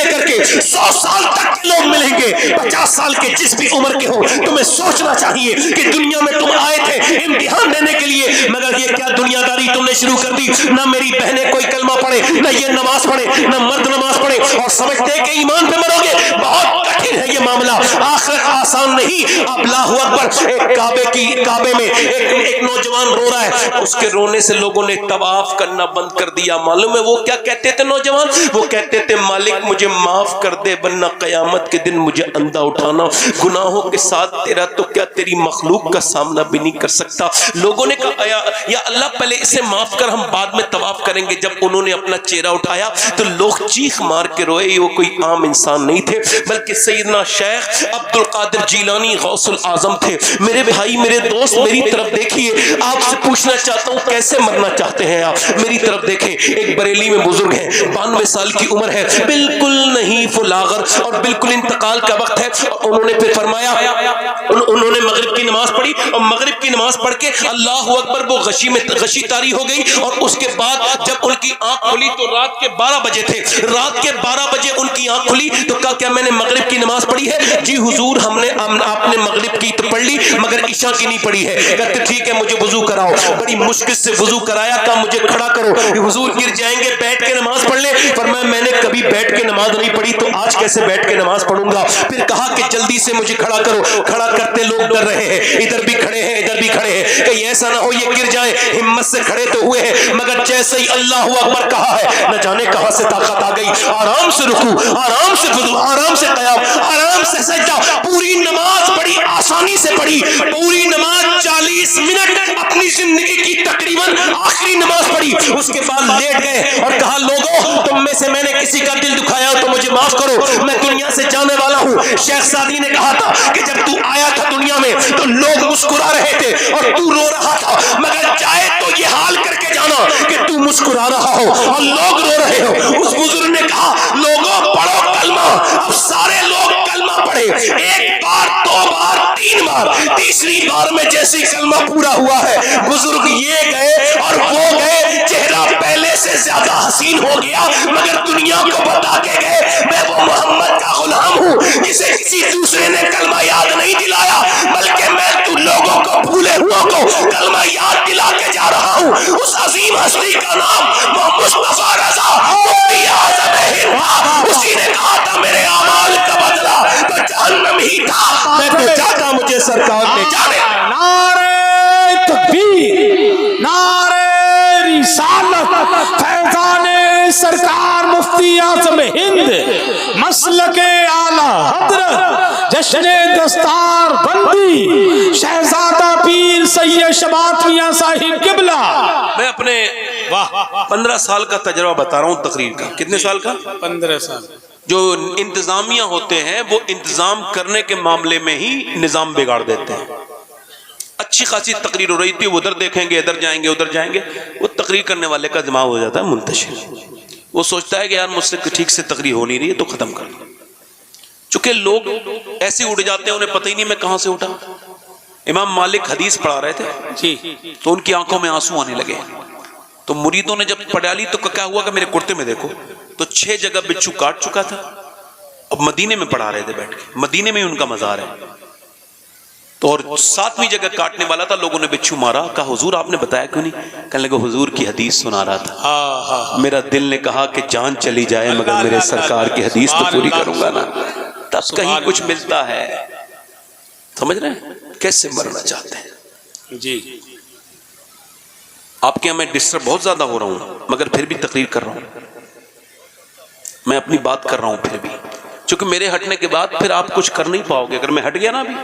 کر کے 100 سال تک کے لوگ ملیں گے۔ 50 سال کے جس بھی عمر کے ہو، تمہیں سوچنا چاہیے کہ دنیا میں تم آئے تھے امتحان دینے کے لیے، مگر یہ کیا دنیا داری تم نے شروع کر دی؟ نہ میری بہنیں کوئی کلمہ پڑھے، نہ یہ نماز پڑھے، نہ مرد نماز پڑھے، اور سمجھتے کہ ایمان پہ مرو گے۔ بہت کٹھن ہے یہ معاملہ، آخرت آسان نہیں۔ اللہ اکبر۔ ایک کعبے میں ایک نوجوان رو رہا ہے، اس کے رونے سے لوگوں نے طواف کرنا بند کر دیا۔ معلوم ہے وہ کیا کہتے تھے نوجوان؟ وہ کہتے تھے مالک مجھے معاف کر دے ورنہ قیامت کے دن مجھے اندھا اٹھانا، گناہوں کے ساتھ تیرا تو کیا تیری مخلوق کا سامنا بھی نہیں کر سکتا۔ لوگوں نے کہا یا اللہ پہلے اسے معاف کر، ہم بعد میں طواف کریں گے۔ جب انہوں نے اپنا چہرہ اٹھایا تو لوگ چیخ مار کے روئے۔ وہ کوئی عام انسان نہیں تھے بلکہ سیدنا شیخ عبد القادر جیلانی غوث العظم تھے۔ میرے بھائی، میرے دوست، میری طرف دیکھیے، آپ سے پوچھنا چاہتا ہوں کیسے مرنا چاہتے ہیں آپ؟ میری طرف دیکھیں، ایک بریلی میں بزرگ ہیں، 92 سال کی عمر ہے، بالکل نہیں فلاغر اور بالکل انتقال کا وقت ہے۔ انہوں نے پھر فرمایا، انہوں نے مغرب کی نماز پڑھی اور مغرب کی نماز پڑھ کے اللہ اکبر، وہ غشی طاری ہو گئی، اور اس کے بعد جب ان کی آنکھ کھلی تو رات کے 12 بجے تھے۔ رات کے 12 بجے ان کی آنکھ کھلی تو کہا کیا میں نے مغرب کی نماز پڑھی ہے؟ جی حضور آپ نے مغرب کی تو پڑھ لی مگر عشاء کی نہیں پڑھی ہے۔ کہتے ٹھیک ہے مجھے وضو کراؤ۔ بڑی مشکل سے وضو کرایا، کہا مجھے کھڑا کرو، حضور گر جائیں گے، بیٹھ کے نماز پڑھ لیں۔ فرمایا میں نے کبھی بیٹھ کے نماز نہیں پڑھی تو آج کیسے بیٹھ کے نماز پڑھوں گا؟ پھر کہا کہ جلدی سے مجھے کھڑا کرو۔ کھڑا کرتے لوگ ڈر رہے ہیں، ادھر بھی کھڑے ہیں ادھر بھی کھڑے ہیں، کہیں ایسا نہ ہو یہ گر جائیں۔ ہمت سے کھڑے تو ہوئے ہیں مگر جیسے ہی اللہ اکبر کہا ہے نہ جانے کہاں سے طاقت آ گئی۔ آرام سے رکوع، آرام سے وضو، آرام سے قیام، آرام سے سجدہ۔ پوری نماز بڑی آسانی سے پڑھی، پوری نماز 40 منٹ اپنی زندگی کی تقریباً تقریباً آخری نماز پڑھی، اس کے بعد لیٹ گئے اور کہا لوگوں تم میں سے میں نے کسی کا دل دکھایا ہو تو مجھے معاف کرو، میں دنیا سے جانے والا ہوں۔ شیخ سعدی نے کہا تھا کہ جب تو آیا تھا دنیا میں تو لوگ مسکرا رہے تھے اور تو رو رہا تھا، مگر جائے تو یہ حال کر کے جانا کہ تو مسکرا رہا ہو اور لوگ رو رہے ہو۔ اس بزرگ نے کہا لوگوں پڑھو کلمہ، اب سارے لوگ کلمہ پڑھے، ایک بار، دو بار، تین بار، تیسری بار میں جیسی کلمہ پورا ہوا ہے، بزرگ یہ گئے اور وہ گئے، چہرہ پہلے سے زیادہ حسین ہو گیا، مگر دنیا کو بتا کے گئے میں وہ محمد کا غلام ہوں جسے کسی دوسرے نے کلمہ یاد نہیں دلایا، بلکہ میں تو لوگوں کو بھولے ہوا کو کلمہ یاد دلا کے جا رہا ہوں۔ اس عظیم ہستی کا نام وہ مصطفیٰ رضا مفتی اعظم ہند تھا، اسی نے کہا تھا میرے اعمال کا بدلہ تو جہنم ہی تھا، میں تو چاہتا مجھے سرکار نے جانے۔ نعرہ تکبیر، نعرہ رسالت، فیضان سرکار مفتی اعظم ہند، مسلک اعلی حضرت، جشن دستار بندی، شہزادہ پیر سید شبات میاں صاحب قبلہ۔ میں اپنے 15 سال کا تجربہ بتا رہا ہوں تقریر کا۔ کتنے سال کا؟ 15 سال۔ جو انتظامیہ ہوتے ہیں وہ انتظام کرنے کے معاملے میں ہی نظام بگاڑ دیتے ہیں۔ اچھی خاصی تقریر ہو رہی تھی، وہ ادھر دیکھیں گے، ادھر جائیں گے، ادھر جائیں گے، وہ تقریر کرنے والے کا دماغ ہو جاتا ہے منتشر، وہ سوچتا ہے کہ یار مجھ سے ٹھیک سے تقریر ہو نہیں رہی ہے تو ختم کر دو۔ چونکہ لوگ ایسے اڑ جاتے ہیں، انہیں پتہ ہی نہیں میں کہاں سے اٹھا۔ امام مالک حدیث پڑھا رہے تھے جی، تو ان کی آنکھوں میں آنسو آنے لگے، تو مریدوں نے جب پڑھا لی تو کیا ہوا کہ میرے کرتے میں دیکھو تو 6 جگہ بچھو کاٹ چکا تھا۔ اب مدینے میں پڑھا رہے تھے بیٹھ کے، مدینے میں ان کا مزار ہے، تو اور 7ویں جگہ کاٹنے والا تھا، لوگوں نے بچھو مارا، کہا حضور آپ نے بتایا کیوں نہیں؟ کہنے لگے حضور کی حدیث سنا رہا تھا، میرا دل نے کہا کہ جان چلی جائے مگر میرے سرکار کی حدیث تو پوری کروں گا نا، تب کہیں کچھ ملتا ہے۔ سمجھ رہے ہیں کیسے مرنا چاہتے ہیں جی۔ آپ کے یہاں میں ڈسٹرب بہت زیادہ ہو رہا ہوں مگر پھر بھی تقریر کر رہا ہوں، میں اپنی بات کر رہا ہوں پھر بھی، چونکہ میرے ہٹنے کے بعد پھر آپ کچھ کر نہیں پاؤ گے۔ اگر میں ہٹ گیا نا ابھی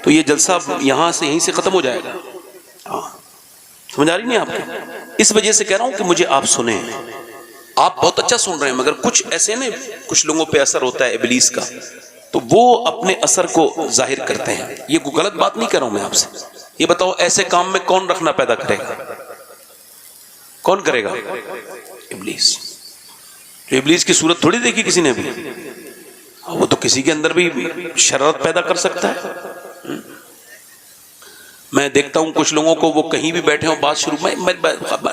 تو یہ جلسہ یہاں سے یہیں سے ختم ہو جائے گا۔ سمجھ آ رہی نہیں آپ کو؟ اس وجہ سے کہہ رہا ہوں کہ مجھے آپ سنیں، آپ بہت اچھا سن رہے ہیں، مگر کچھ ایسے نا کچھ لوگوں پہ اثر ہوتا ہے ابلیس کا، تو وہ اپنے اثر کو ظاہر کرتے ہیں۔ یہ کوئی غلط بات نہیں کر رہا ہوں میں آپ سے، یہ بتاؤ ایسے کام میں کون رکھنا پیدا کرے گا؟ کون کرے گا؟ ابلیس۔ تو ابلیس کی صورت تھوڑی دیکھی کسی نے بھی، وہ تو کسی کے اندر بھی شرارت پیدا کر سکتا ہے۔ میں دیکھتا ہوں کچھ لوگوں کو، وہ کہیں بھی بیٹھے ہوں بات شروع میں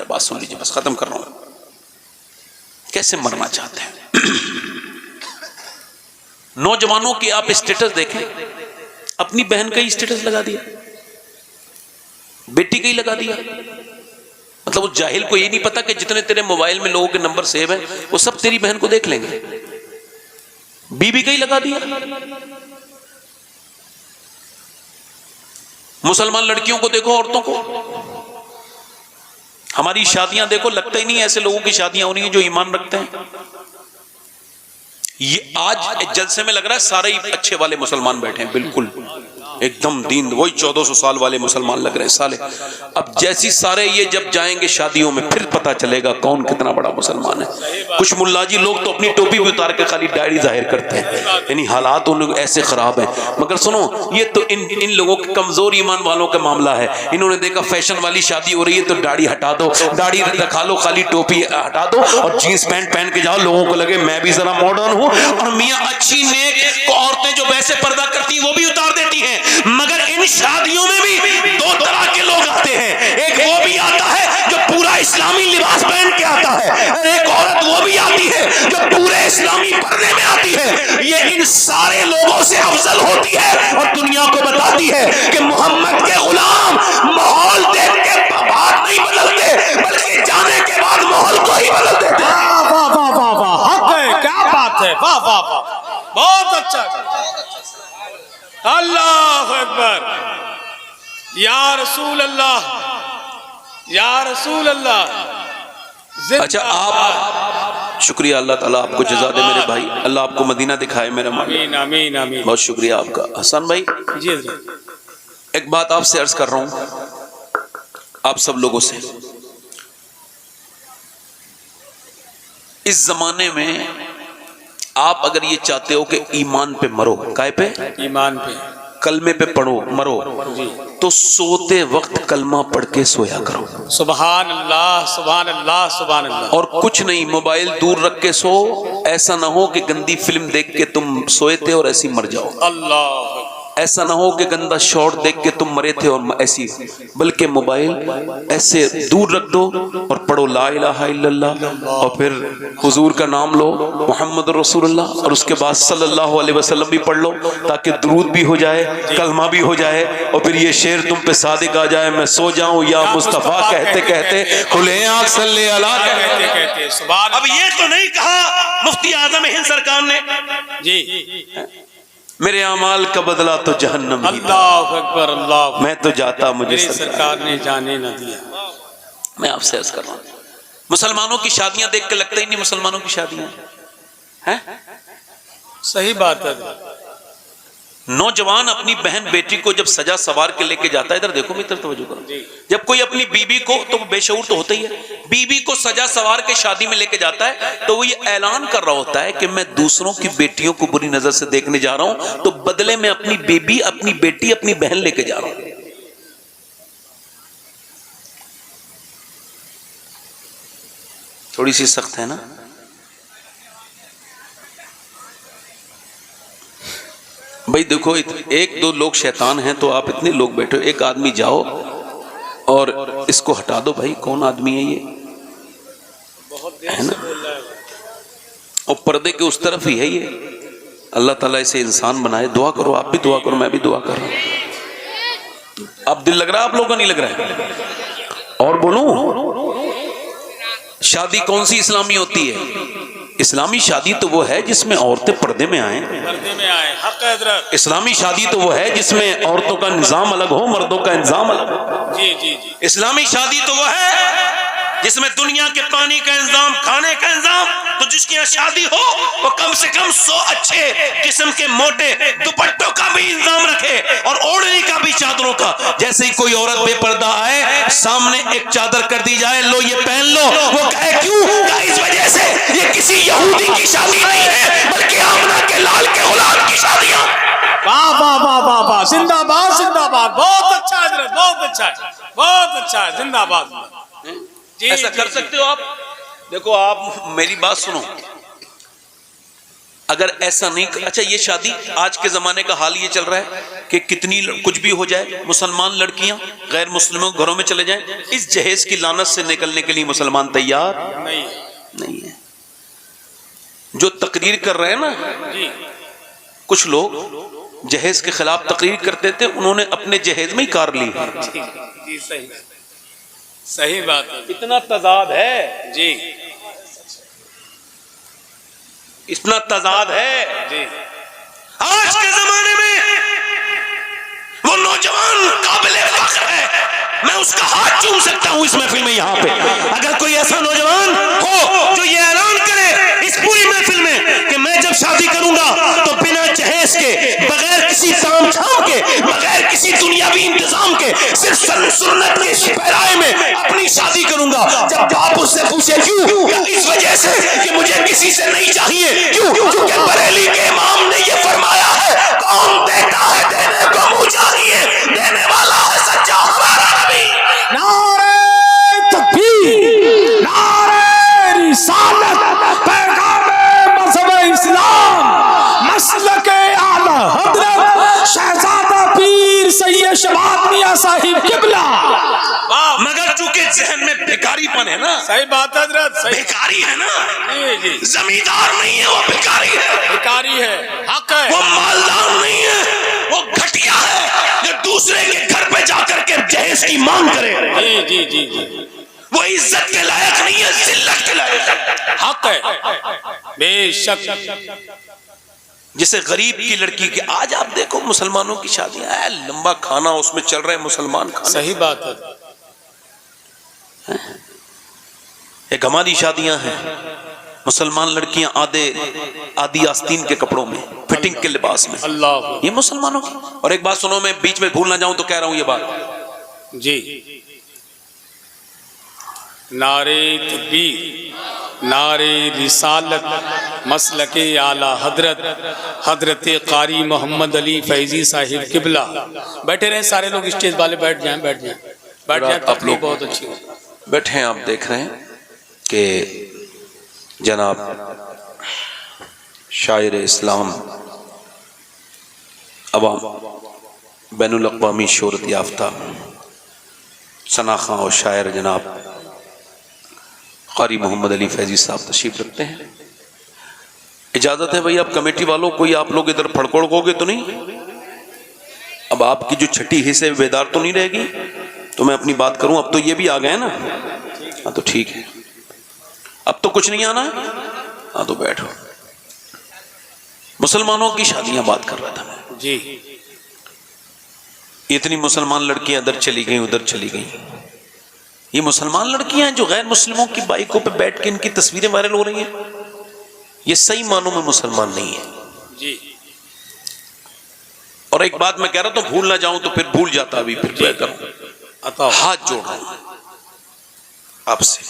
بات سن لیجیے، بس ختم کر رہا ہوں۔ کیسے مرنا چاہتے ہیں؟ نوجوانوں کی آپ اسٹیٹس دیکھیں، اپنی بہن کا ہی اسٹیٹس لگا دیا، بیٹی کا ہی لگا دیا۔ مطلب اس جاہل کو یہ نہیں پتا کہ جتنے تیرے موبائل میں لوگوں کے نمبر سیو ہیں وہ سب تیری بہن کو دیکھ لیں گے، بیوی کا ہی لگا دیا۔ مسلمان لڑکیوں کو دیکھو، عورتوں کو، ہماری شادیاں دیکھو، لگتا ہی نہیں ایسے لوگوں کی شادیاں ہو رہی ہیں جو ایمان رکھتے ہیں۔ یہ آج جلسے میں لگ رہا ہے سارے ہی اچھے والے مسلمان بیٹھے ہیں، بالکل ایک دم دین، وہی 1400 سال والے مسلمان لگ رہے ہیں سالے۔ اب جیسی سارے یہ جب جائیں گے شادیوں میں پھر پتا چلے گا کون کتنا بڑا مسلمان ہے۔ کچھ ملا جی لوگ تو اپنی ٹوپی بھی اتار کے خالی ڈائری ظاہر کرتے ہیں، یعنی حالات ان لوگ ایسے خراب ہیں۔ مگر سنو، یہ تو ان لوگوں کے کمزور ایمان والوں کا معاملہ ہے۔ انہوں نے دیکھا فیشن والی شادی ہو رہی ہے تو داڑھی ہٹا دو، داڑھی رکھا لو، خالی ٹوپی ہٹا دو اور جینس پینٹ پہن کے جاؤ، لوگوں کو لگے میں بھی ذرا ماڈرن ہوں۔ اور میاں اچھی نیک عورتیں جو ویسے پردہ کرتی ہیں وہ بھی اتار دیتی ہیں، مگر ان شادیوں میں بھی 2 طرح کے لوگ آتے ہیں، ایک وہ بھی آتا ہے جو پورا اسلامی لباس پہن کے آتا ہے، اور ایک عورت وہ بھی آتی ہے جو پورے اسلامی پردے میں آتی ہے۔ یہ ان سارے لوگوں سے افضل ہوتی ہے اور دنیا کو بتاتی ہے کہ محمد کے غلام ماحول دیکھ کے بات نہیں بدلتے بلکہ جانے کے بعد ماحول کو ہی بدل دیتے ہیں۔ واہ واہ واہ واہ، حق ہے، کیا بات ہے، واہ واہ واہ، بہت اچھا۔ اللہ اکبر، یا رسول اللہ، یا رسول اللہ۔ اچھا آپ شکریہ، اللہ تعالیٰ آپ کو جزا دے میرے بھائی، اللہ آپ کو مدینہ دکھائے میرا مولا، آمین آمین آمین۔ بہت شکریہ آپ کا۔ حسن بھائی جی ایک بات آپ سے عرض کر رہا ہوں، آپ سب لوگوں سے، اس زمانے میں آپ اگر یہ چاہتے ہو کہ ایمان پہ مرو، کائے پہ؟ ایمان پہ، کلمے پہ پڑھو مرو، تو سوتے وقت کلمہ پڑھ کے سویا کرو. سبحان اللہ سبحان اللہ سبحان اللہ. اور کچھ نہیں، موبائل دور رکھ کے سو. ایسا نہ ہو کہ گندی فلم دیکھ کے تم سوئے تھے اور ایسی مر جاؤ. اللہ ایسا نہ ہو کہ گندا شارٹ دیکھ کے تم مرے تھے اور ایسی، بلکہ موبائل ایسے دور رکھ دو اور پڑھو لا الہ الا اللہ، اور پھر حضور کا نام لو محمد رسول اللہ، اور اس کے بعد صلی اللہ علیہ وسلم بھی پڑھ لو تاکہ درود بھی ہو جائے، کلمہ بھی ہو جائے، اور پھر یہ شعر تم پہ صادق آ جائے، میں سو جاؤں یا مصطفیٰ کہتے کہتے کھلے آنکھ صلی اللہ کہتے کہتے سبحان. اب یہ تو نہیں کہا مفتی اعظم ہند سرکار نے جی میرے اعمال کا بدلہ تو جہنم ہی تھا، اللہ اکبر اللہ. میں تو جاتا مجھے میری سرکار نے جانے نہ دیا. میں آپ سے عرض کر رہا ہوں، مسلمانوں کی شادیاں دیکھ کے لگتا ہی نہیں مسلمانوں کی شادیاں ہیں. صحیح بات ہے. نوجوان اپنی بہن بیٹی کو جب سجا سوار کے لے کے جاتا ہے، ادھر دیکھو میری طرف توجہ کرو، جب کوئی اپنی بیوی کو، تو بے شعور تو ہوتا ہی ہے، بیوی کو سجا سوار کے شادی میں لے کے جاتا ہے تو وہ یہ اعلان کر رہا ہوتا ہے کہ میں دوسروں کی بیٹیوں کو بری نظر سے دیکھنے جا رہا ہوں، تو بدلے میں اپنی بیوی، اپنی بیٹی، اپنی بہن لے کے جا رہا ہوں. تھوڑی سی سخت ہے نا؟ بھائی دیکھو، ایک دو لوگ شیطان ہیں تو آپ اتنے لوگ بیٹھے ہو، ایک آدمی جاؤ اور اس کو ہٹا دو. بھائی کون آدمی ہے یہ؟ ہے نا؟ اور پردے کے اس طرف ہی ہے یہ. اللہ تعالیٰ اسے انسان بنائے. دعا کرو، آپ بھی دعا کرو، میں بھی دعا کر رہا ہوں. اب دل لگ رہا ہے آپ لوگوں کا؟ نہیں لگ رہا ہے؟ اور بولوں، شادی کون سی اسلامی ہوتی ہے؟ اسلامی شادی تو وہ ہے جس میں عورتیں پردے میں آئیں. پردے میں آئے، حق ہے حضرت. اسلامی شادی تو وہ ہے جس میں عورتوں کا نظام الگ ہو، مردوں کا انتظام الگ ہو. جی جی جی. اسلامی شادی تو وہ ہے جس میں دنیا کے پانی کا انتظام، کھانے کا انتظام. تو جس کی یہاں شادی ہو وہ کم سے کم 100 اچھے قسم کے موٹے دوپٹوں کا بھی انتظام رکھے اور اوڑھنے کا بھی، چادروں کا. جیسے ہی کوئی عورت بے پردہ آئے، سامنے ایک چادر کر دی جائے، لو یہ پہن لو. وہ کہے کیوں؟ کہ اس وجہ سے یہ کسی یہودی کی شادی نہیں ہے بلکہ آمنہ کے لال کے غلام کی شادیاں. واہ واہ واہ واہ واہ، زندہ باد زندہ باد. بہت اچھا حضرت، بہت اچھا ہے، بہت اچھا ہے. زندہ باد. جی ایسا کر سکتے ہو آپ؟ دیکھو آپ میری بات سنو، اگر ایسا نہیں، اچھا یہ شادی آج کے زمانے کا حال یہ چل رہا ہے کہ کتنی کچھ بھی ہو جائے، مسلمان لڑکیاں غیر مسلموں گھروں میں چلے جائیں، اس جہیز کی لعنت سے نکلنے کے لیے مسلمان تیار نہیں ہے. جو تقریر کر رہے ہیں نا، جی کچھ لوگ جہیز کے خلاف تقریر کرتے تھے، انہوں نے اپنے جہیز میں ہی کار لی. جی صحیح صحیح بات ہے. اتنا تضاد ہے جی اتنا تضاد ہے. جی. آج کے زمانے میں وہ نوجوان قابل فخر ہے، میں اس کا ہاتھ چوم سکتا ہوں اس محفل میں. یہاں پہ اگر کوئی ایسا نوجوان ہو جو یہ اعلان کرے اس پوری محفل میں کہ میں جب شادی کروں گا تو بنا جہیز کے، بغیر کسی تام جھام کے، بغیر کسی دنیاوی انتظام کے، صرف سنت کے پیرائے میں اپنی شادی کروں گا. جب باپ اس سے پوچھے کیوں؟ اس وجہ سے کہ مجھے کسی سے نہیں چاہیے. کیوں؟ کیونکہ بریلی کے امام نے یہ فرمایا ہے، کون دیتا ہے دینے کو منہ چاہیے، دینے والا ہے سچا ہمارا نبی. نعرہ تکبیر، نعرہ رسالت، پیغام مذہب اسلام، مسلک اعلی حضرت شہزادہ پیر سید شباب میاں صاحب قبلہ. مگر چونکہ ذہن میں بھکاری پن ہے نا، صحیح بات ہے حضرت، صحیح. بھکاری ہے نا، جی جی. زمیندار نہیں ہے وہ، بھکاری ہے. بھکاری ہے، حق ہے. وہ مالدار نہیں ہے، وہ گھٹیا ہے جو دوسرے کے گھر پہ جا کر کے جہیز کی مانگ کرے. جی جی جی جی. وہ عزت کے لائق نہیں ہے، ذلت کے لائق ہے. حق ہے بے شک. جسے غریب کی لڑکی کے، آج آپ دیکھو مسلمانوں کی شادیاں ہیں، لمبا کھانا اس میں چل رہے ہیں مسلمان کھانے. صحیح بات ہے. ایک ہماری شادیاں ہیں، مسلمان لڑکیاں آدھی آستین کے کپڑوں میں، فٹنگ کے لباس میں. اللہ. یہ مسلمانوں کی. اور ایک بات سنو، میں بیچ میں بھول نہ جاؤں تو کہہ رہا ہوں یہ بات، جی. نعرہ تکبیر، نعرے رسالت مسلک اعلیٰ حضرت قاری محمد علی فیضی صاحب قبلہ. بیٹھے رہیں سارے لوگ، اسٹیج والے بیٹھ جائیں بیٹھ جائیں بیٹھ جائیں. آپ لوگ بہت اچھی ہو. بیٹھے ہیں. آپ دیکھ رہے ہیں کہ جناب شاعر اسلام، عوام، بین الاقوامی شہرت یافتہ ثناخواں اور شاعر جناب قاری محمد علی فیضی صاحب تشریف رکھتے ہیں. اجازت ہے بھائی؟ آپ کمیٹی والوں کوئی آپ لوگ ادھر پھڑکڑ گے تو نہیں؟ اب آپ کی جو چھٹی حصے بیدار تو نہیں رہے گی تو میں اپنی بات کروں. اب تو یہ بھی آ گئے نا. ہاں تو ٹھیک ہے. اب تو کچھ نہیں آنا ہے. ہاں تو بیٹھو. مسلمانوں کی شادیاں بات کر رہا تھا میں. جی اتنی مسلمان لڑکیاں ادھر چلی گئیں ادھر چلی گئیں. یہ مسلمان لڑکیاں ہیں جو غیر مسلموں کی بائکوں پہ بیٹھ کے ان کی تصویریں وائرل ہو رہی ہیں. یہ صحیح معنوں میں مسلمان نہیں ہے. جی. اور ایک بات میں کہہ رہا تو بھول نہ جاؤں تو پھر بھول جاتا. ابھی پھر بہتر ہاتھ جوڑ رہا ہوں آپ سے.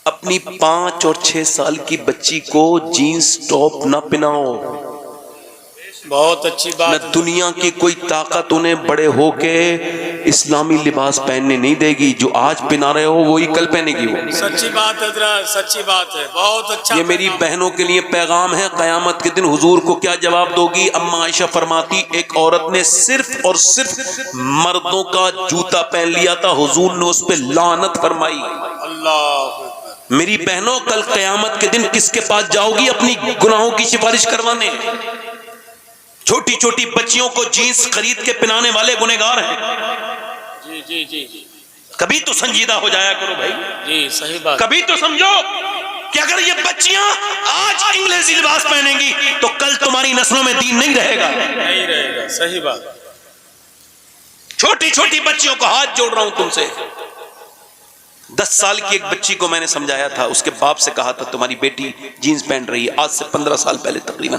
اپنی 5 اور 6 سال کی بچی کو جینز ٹاپ نہ پہناؤ. بہت اچھی نہ بات. دنیا کی کوئی طاقت انہیں بڑے ہو کے اسلامی لباس پہننے نہیں دے گی. جو آج پہنا رہے ہو وہی کل پہنے گی. وہ سچی بات ہے حضرت، سچی بات ہے. بہت اچھا. یہ میری بہنوں کے لیے پیغام ہے. قیامت کے دن حضور کو کیا جواب دو گی؟ اما عائشہ فرماتی ایک عورت نے صرف اور صرف مردوں کا جوتا پہن لیا تھا، حضور نے اس پہ لعنت فرمائی. اللہ. میری بہنوں کل قیامت کے دن کس کے پاس جاؤ گی اپنی گناہوں کی سفارش کروانے؟ چھوٹی چھوٹی بچیوں کو جینس خرید کے پہنانے والے گنہگار ہیں. جی جی جی جی. کبھی تو سنجیدہ ہو جایا کرو بھائی. جی صحیح بات. کبھی تو سمجھو کہ اگر یہ بچیاں آج انگریزی لباس پہنیں گی تو کل تمہاری نسلوں میں دین نہیں رہے گا. نہیں رہے گا. صحیح بات. چھوٹی چھوٹی بچیوں کو ہاتھ جوڑ رہا ہوں تم سے. 10 سال کی ایک بچی کو میں نے سمجھایا تھا. اس کے باپ سے کہا تھا تمہاری بیٹی جینز پہن رہی ہے. آج سے 15 سال پہلے تقریباً.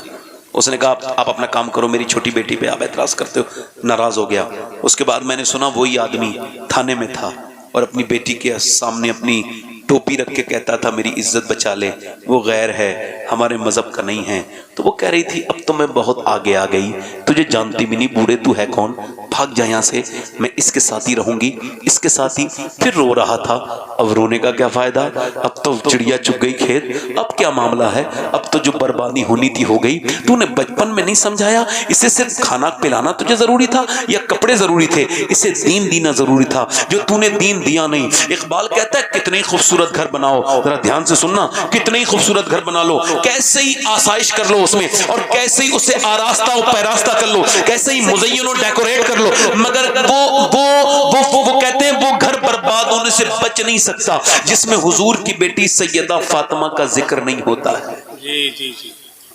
اس نے کہا آپ اپنا کام کرو، میری چھوٹی بیٹی پہ آپ اعتراض کرتے ہو. ناراض ہو گیا. اس کے بعد میں نے سنا وہی آدمی تھانے میں تھا اور اپنی بیٹی کے سامنے اپنی ٹوپی رکھ کے کہتا تھا میری عزت بچا لے، وہ غیر ہے، ہمارے مذہب کا نہیں ہے. تو وہ کہہ رہی تھی اب تو میں بہت آگے آ گئی، تجھے جانتی بھی نہیں، بوڑھے تو ہے کون، بھاگ جا یہاں سے، میں اس کے ساتھ ہی رہوں گی، اس کے ساتھ ہی. پھر رو رہا تھا. اب رونے کا کیا فائدہ؟ اب تو چڑیا چگ گئی کھیت. اب کیا معاملہ ہے؟ اب تو جو بربادی ہونی تھی ہو گئی. تو نے بچپن میں نہیں سمجھایا اسے صرف کھانا پلانا تجھے ضروری تھا یا کپڑے ضروری تھے؟ اسے دین دینا ضروری تھا جو تو نے دین دیا نہیں. اقبال کہتا ہے کتنے خوبصورت گھر بناؤ، ذرا دھیان سے سننا، کتنے خوبصورت گھر بنا لو، کیسے ہی آسائش کر لو اس میں، اور کیسے ہی اسے آراستہ و پیراستہ کر لو، کیسے ہی مزین و ڈیکوریٹ کر لو، مگر وہ کہتے ہیں وہ گھر برباد ہونے سے بچ نہیں سکتا جس میں حضور کی بیٹی سیدہ فاطمہ کا ذکر نہیں ہوتا ہے. جی جی جی.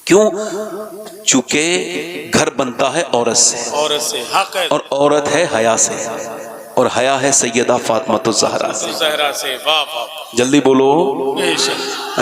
کیوں؟ چونکہ گھر بنتا ہے عورت سے، عورت سے حق ہے، اور عورت ہے حیا سے، اور حیا ہے سیدہ فاطمہ الزہرا سے. زہرا سے. واہ واہ. جلدی بولو. بے شک.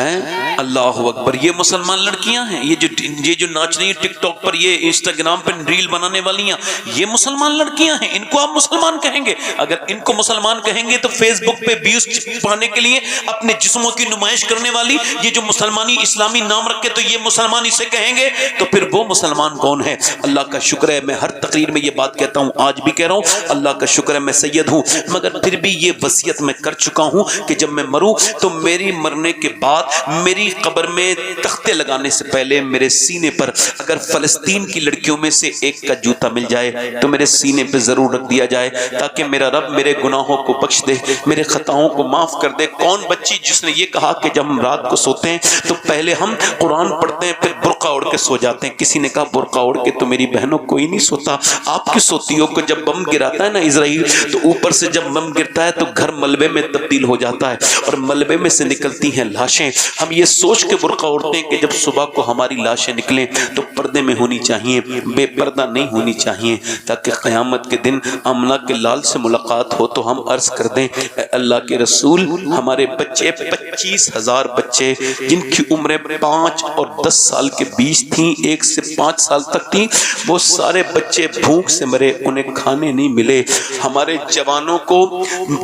اللہ اکبر. یہ مسلمان لڑکیاں ہیں، یہ جو ناچ رہی ہیں ٹک ٹاک پر، یہ انسٹاگرام پر ریل بنانے والی ہیں، یہ مسلمان لڑکیاں ہیں. ان کو آپ مسلمان کہیں گے؟ اگر ان کو مسلمان کہیں گے تو فیس بک پہ ویوز پانے کے لیے اپنے جسموں کی نمائش کرنے والی یہ جو مسلمانی اسلامی نام رکھے تو یہ مسلمان اسے کہیں گے، تو پھر وہ مسلمان کون ہے؟ اللہ کا شکر ہے میں ہر تقریر میں یہ بات کہتا ہوں، آج بھی کہہ رہا ہوں، اللہ کا شکر ہے میں سید ہوں، مگر پھر بھی یہ وصیت میں کر چکا ہوں کہ جب میں مروں تو میری مرنے کے بعد میری قبر میں تختے لگانے سے پہلے میرے سینے پر اگر فلسطین کی لڑکیوں میں سے ایک کا جوتا مل جائے تو میرے سینے پہ ضرور رکھ دیا جائے، تاکہ میرا رب میرے گناہوں کو بخش دے، میرے خطاؤں کو معاف کر دے. کون بچی جس نے یہ کہا کہ جب ہم رات کو سوتے ہیں تو پہلے ہم قرآن پڑھتے ہیں پھر برقع اوڑھ کے سو جاتے ہیں؟ کسی نے کہا برقع اوڑھ کے تو میری بہنوں کوئی نہیں سوتا. آپ کی سوتی ہو کہ جب بم گراتا ہے نا اسرائیل تو اوپر سے جب بم گرتا ہے تو گھر ملبے میں تبدیل ہو جاتا ہے اور ملبے میں سے نکلتی ہیں لاشیں. ہم یہ سوچ کے برقع اوڑھتے ہیں کہ جب صبح کو ہماری لاشیں نکلیں تو پردے میں ہونی چاہیے، بے پردہ نہیں ہونی چاہیے، تاکہ قیامت کے دن آمنہ کے لال سے ملاقات ہو تو ہم عرض کر دیں اے اللہ کے رسول، ہمارے بچے 25,000 بچے جن کی عمریں 5 اور 10 سال کے بیچ تھیں، 1 سے 5 سال تک تھیں، وہ سارے بچے بھوک سے مرے، انہیں کھانے نہیں ملے. ہمارے جوانوں کو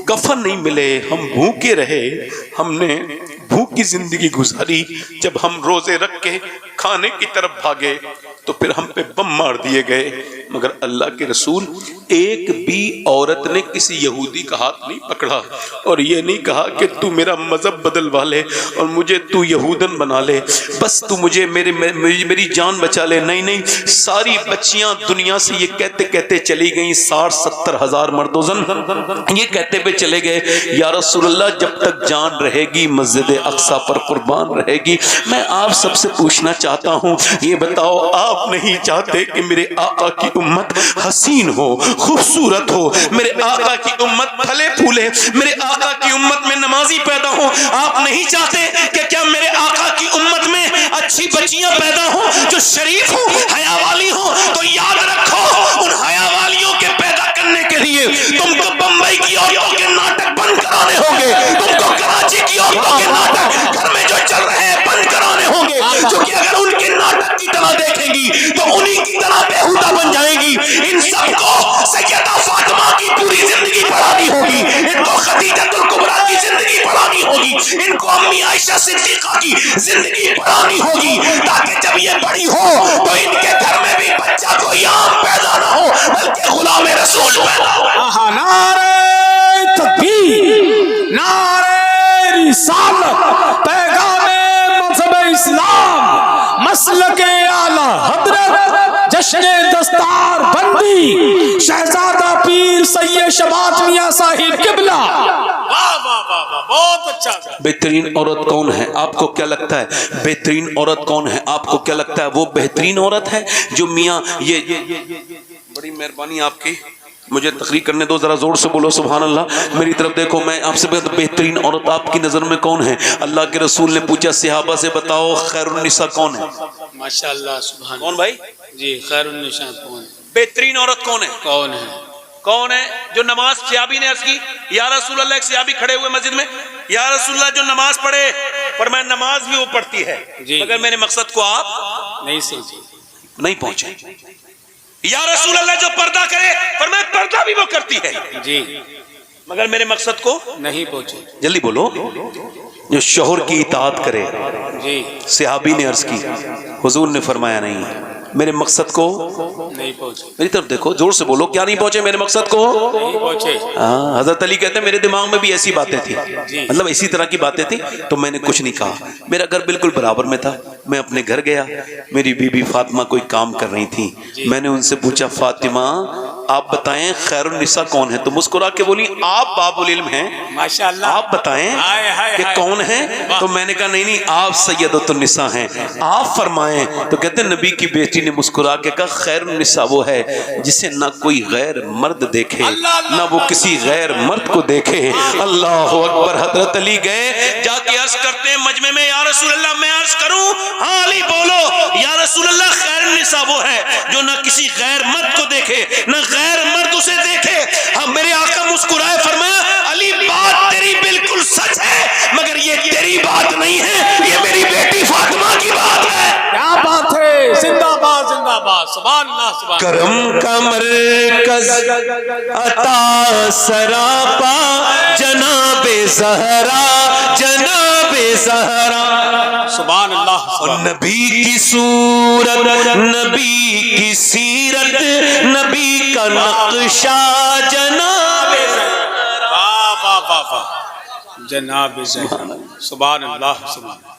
کفن نہیں ملے، ہم بھوکے رہے، ہم نے بھوک کی زندگی گزاری، جب ہم روزے رکھ کے کھانے کی طرف بھاگے تو پھر ہم پہ بم مار دیے گئے، مگر اللہ کے رسول ایک بھی عورت نے کسی یہودی کا ہاتھ نہیں پکڑا اور یہ نہیں کہا کہ تو میرا مذہب بدلوا لے اور مجھے تو یہودن بنا لے، بس تو مجھے میری جان بچا لے۔ نہیں، ساری بچیاں دنیا سے یہ کہتے کہتے چلی گئیں، 60-70 ہزار مرد و زن یہ کہتے پہ چلے گئے، یا رسول اللہ جب تک جان رہے گی مسجد اقصی پر قربان رہے گی۔ میں آپ سب سے پوچھنا چاہتا ہوں، یہ بتاؤ آپ نہیں چاہتے کہ میرے آقا کی امت حسین ہو، خوبصورت ہو، میرے آقا کی امت پھلے پھولے، میرے آقا کی امت میں نمازی پیدا ہو؟ آپ نہیں چاہتے کہ کیا میرے آقا کی امت میں اچھی بچیاں پیدا ہوں جو شریف ہوں، حیا والی ہوں؟ تو یاد رکھو ان حیا والیوں کے پیدا کرنے کے لیے تم کو بمبئی کی عورتوں کے ناٹک بند کرانے ہوں گے، تم کو کراچی کی عورتوں کے ناٹک گھر میں جو چل رہے ہیں بند کرانے ہوں گے، کیونکہ اگر ان کے ناٹک کی طرح دیکھیں گی تو انہی کی طرح بےہودہ بن جائیں گی۔ ان سب کو سیدہ فاطمہ کی پوری زندگی پڑھانی ہوگی، ان کو خدیجہ الکبریٰ کی زندگی پڑھانی ہوگی، ان کو امی عائشہ صدیقہ کی زندگی پڑھانی ہوگی، تاکہ جب یہ بڑی ہو تو ان کے گھر میں بھی بچہ کوئی عام پیدا نہ ہو بلکہ غلام رسول پیدا ہو۔ نعرہ تکبیر، نعرہ رسالت، پیغام مذہب اسلام، مسلک اعلی حضرت، جشن دستار بندی، شہزادہ پیر سید شبات میاں صاحب قبلہ۔ واہ واہ واہ واہ، بہت اچھا۔ بہترین عورت کون ہے؟ آپ کو کیا لگتا ہے بہترین عورت کون ہے؟ آپ کو کیا لگتا ہے وہ بہترین عورت ہے جو میاں یہ بڑی مہربانی آپ کی، مجھے تقریر کرنے دو، ذرا زور سے بولو سبحان اللہ، میری طرف دیکھو، میں آپ سے بہترین عورت آپ کی نظر میں کون ہے؟ اللہ کے رسول نے پوچھا صحابہ سے، بتاؤ خیر النساء کون ہے؟ ماشاءاللہ سبحان کون بھائی؟ جی، خیر النساء کون ہے؟ بہترین عورت کون ہے؟ کون ہے؟ کون ہے جو نماز؟ صحابی نے عرض کی یا رسول اللہ، ایک صحابی کھڑے ہوئے مسجد میں، یا رسول اللہ جو نماز پڑھے، فرمایا نماز بھی وہ پڑھتی ہے مگر میرے مقصد کو آپ نہیں سمجھے، نہیں پہنچے۔ یا رسول اللہ جو پردہ کرے، فرمایا پردہ بھی وہ کرتی ہے جی مگر میرے مقصد کو نہیں پہنچے، جلدی بولو۔ جو شوہر کی اطاعت کرے، جی صحابی نے عرض کی، حضور نے فرمایا نہیں، میرے مقصد کو نہیں پہنچے، میری طرف دیکھو، زور سے بولو، کیا نہیں پہنچے میرے مقصد کو؟ نہیں پہنچے۔ ہاں، حضرت علی کہتے ہیں میرے دماغ میں بھی ایسی باتیں تھی، جی مطلب اسی طرح کی باتیں تھی، تو میں نے کچھ نہیں کہا، میرا گھر بالکل برابر میں تھا، میں اپنے گھر گیا، میری بی بی فاطمہ کوئی کام کر رہی تھی، میں نے ان سے پوچھا فاطمہ آپ بتائیں خیر النساء کون ہے؟ تو مسکرا کے بولی آپ باب العلم ہیں، ماشاءاللہ، آپ بتائیں کہ کون ہے؟ تو میں نے کہا نہیں آپ سیدۃ النساء ہیں، آپ فرمائیں۔ تو کہتے ہیں نبی کی بیٹی نے مسکرا کے کہا خیر النساء وہ ہے جسے نہ کوئی غیر مرد دیکھے نہ وہ کسی غیر مرد کو دیکھے۔ اللہ اکبر۔ حضرت علی گئے، جا کے عرض کرتے ہیں مجمع میں، یا رسول اللہ میں عرض کروں؟ ہاں علی بولو۔ یا رسول اللہ خیر النساء وہ ہے جو نہ کسی غیر مرد کو دیکھے نہ غیر مرد اسے دیکھے۔ ہم میرے آقا مسکرائے، فرمایا علی بات تیری بالکل سچ ہے مگر یہ تیری بات نہیں ہے، یہ میری بیٹی فاطمہ کی بات ہے۔ کیا بات ہے، زندہ باد زندہ باد، سبحان اللہ سبحان اللہ۔ کرم کا مرکز عطا سراپا جناب زہرا، جناب زہرا، سبحان اللہ اور سبحان نبی کی صورت، نبی کی سیرت، نبی کا نقشہ جناب زہرا۔ واہ واہ واہ واہ، جناب زہرا، سبحان اللہ سبحان اللہ۔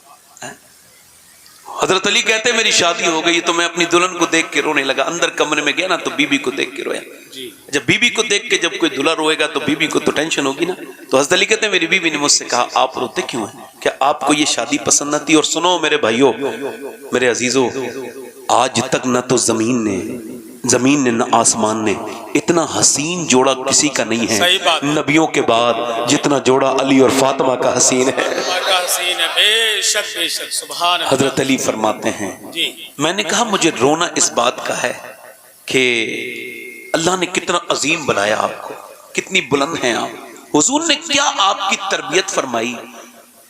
حضرت علی کہتے ہیں میری شادی ہو گئی تو میں اپنی دلہن کو دیکھ کے رونے لگا، اندر کمرے میں گیا نا تو بی بی کو دیکھ کے رویا۔ جی جب بی بی کو دیکھ کے جب کوئی دلہا روئے گا تو بی بی کو تو ٹینشن ہوگی نا۔ تو حضرت علی کہتے ہیں میری بی بی نے مجھ سے کہا آپ روتے کیوں ہیں؟ کیا آپ کو یہ شادی پسند نہ تھی؟ اور سنو میرے بھائیوں، میرے عزیزوں، آج تک نہ تو زمین نے نہ آسمان نے اتنا حسین جوڑا کسی کا نہیں صحیح بات۔ ہے نبیوں کے بعد جتنا جوڑا علی اور فاطمہ کا حسین ہے۔ حسین ہے، بے شک بے شک، سبحان اللہ۔ حضرت علی فرماتے ہیں جی میں نے کہا مجھے رونا اس بات کا ہے کہ اللہ نے کتنا عظیم بنایا آپ کو، کتنی بلند ہیں آپ۔ حضور نے کیا آپ کی تربیت فرمائی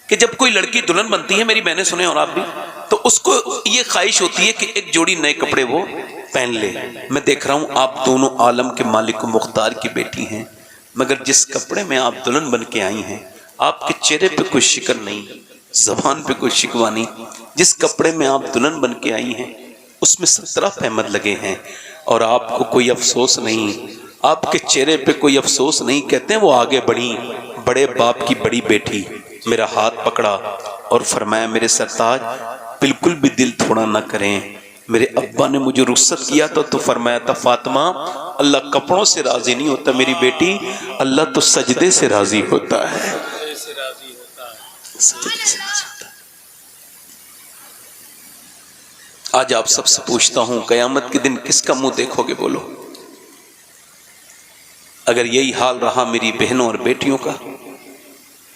کہ جب کوئی لڑکی دلہن بنتی ہے، میری بہنیں سنیں اور آپ بھی، تو اس کو یہ خواہش ہوتی ہے کہ ایک جوڑی نئے کپڑے وہ پہن لے۔ میں دیکھ رہا ہوں آپ دونوں عالم کے مالک و مختار کی بیٹی ہیں، مگر جس کپڑے میں آپ دلہن بن کے آئی ہیں آپ کے چہرے پہ کوئی شکر نہیں، زبان پہ کوئی شکوہ نہیں. جس کپڑے میں آپ دلہن بن کے آئی ہیں اس میں 17 احمد لگے ہیں اور آپ کو کوئی افسوس نہیں, آپ کے چہرے پہ کوئی افسوس نہیں. کہتے ہیں وہ آگے بڑھی, بڑے باپ کی بڑی بیٹی, میرا ہاتھ پکڑا اور فرمایا میرے سرتاج بالکل بھی دل تھوڑا نہ کریں. میرے ابا نے مجھے رخصت کیا تو فرمایا تھا فاطمہ اللہ کپڑوں سے راضی نہیں ہوتا میری بیٹی, اللہ تو سجدے سے راضی ہوتا ہے. آج آپ سب سے پوچھتا ہوں قیامت کے دن کس کا منہ دیکھو گے؟ بولو. اگر یہی حال رہا میری بہنوں اور بیٹیوں کا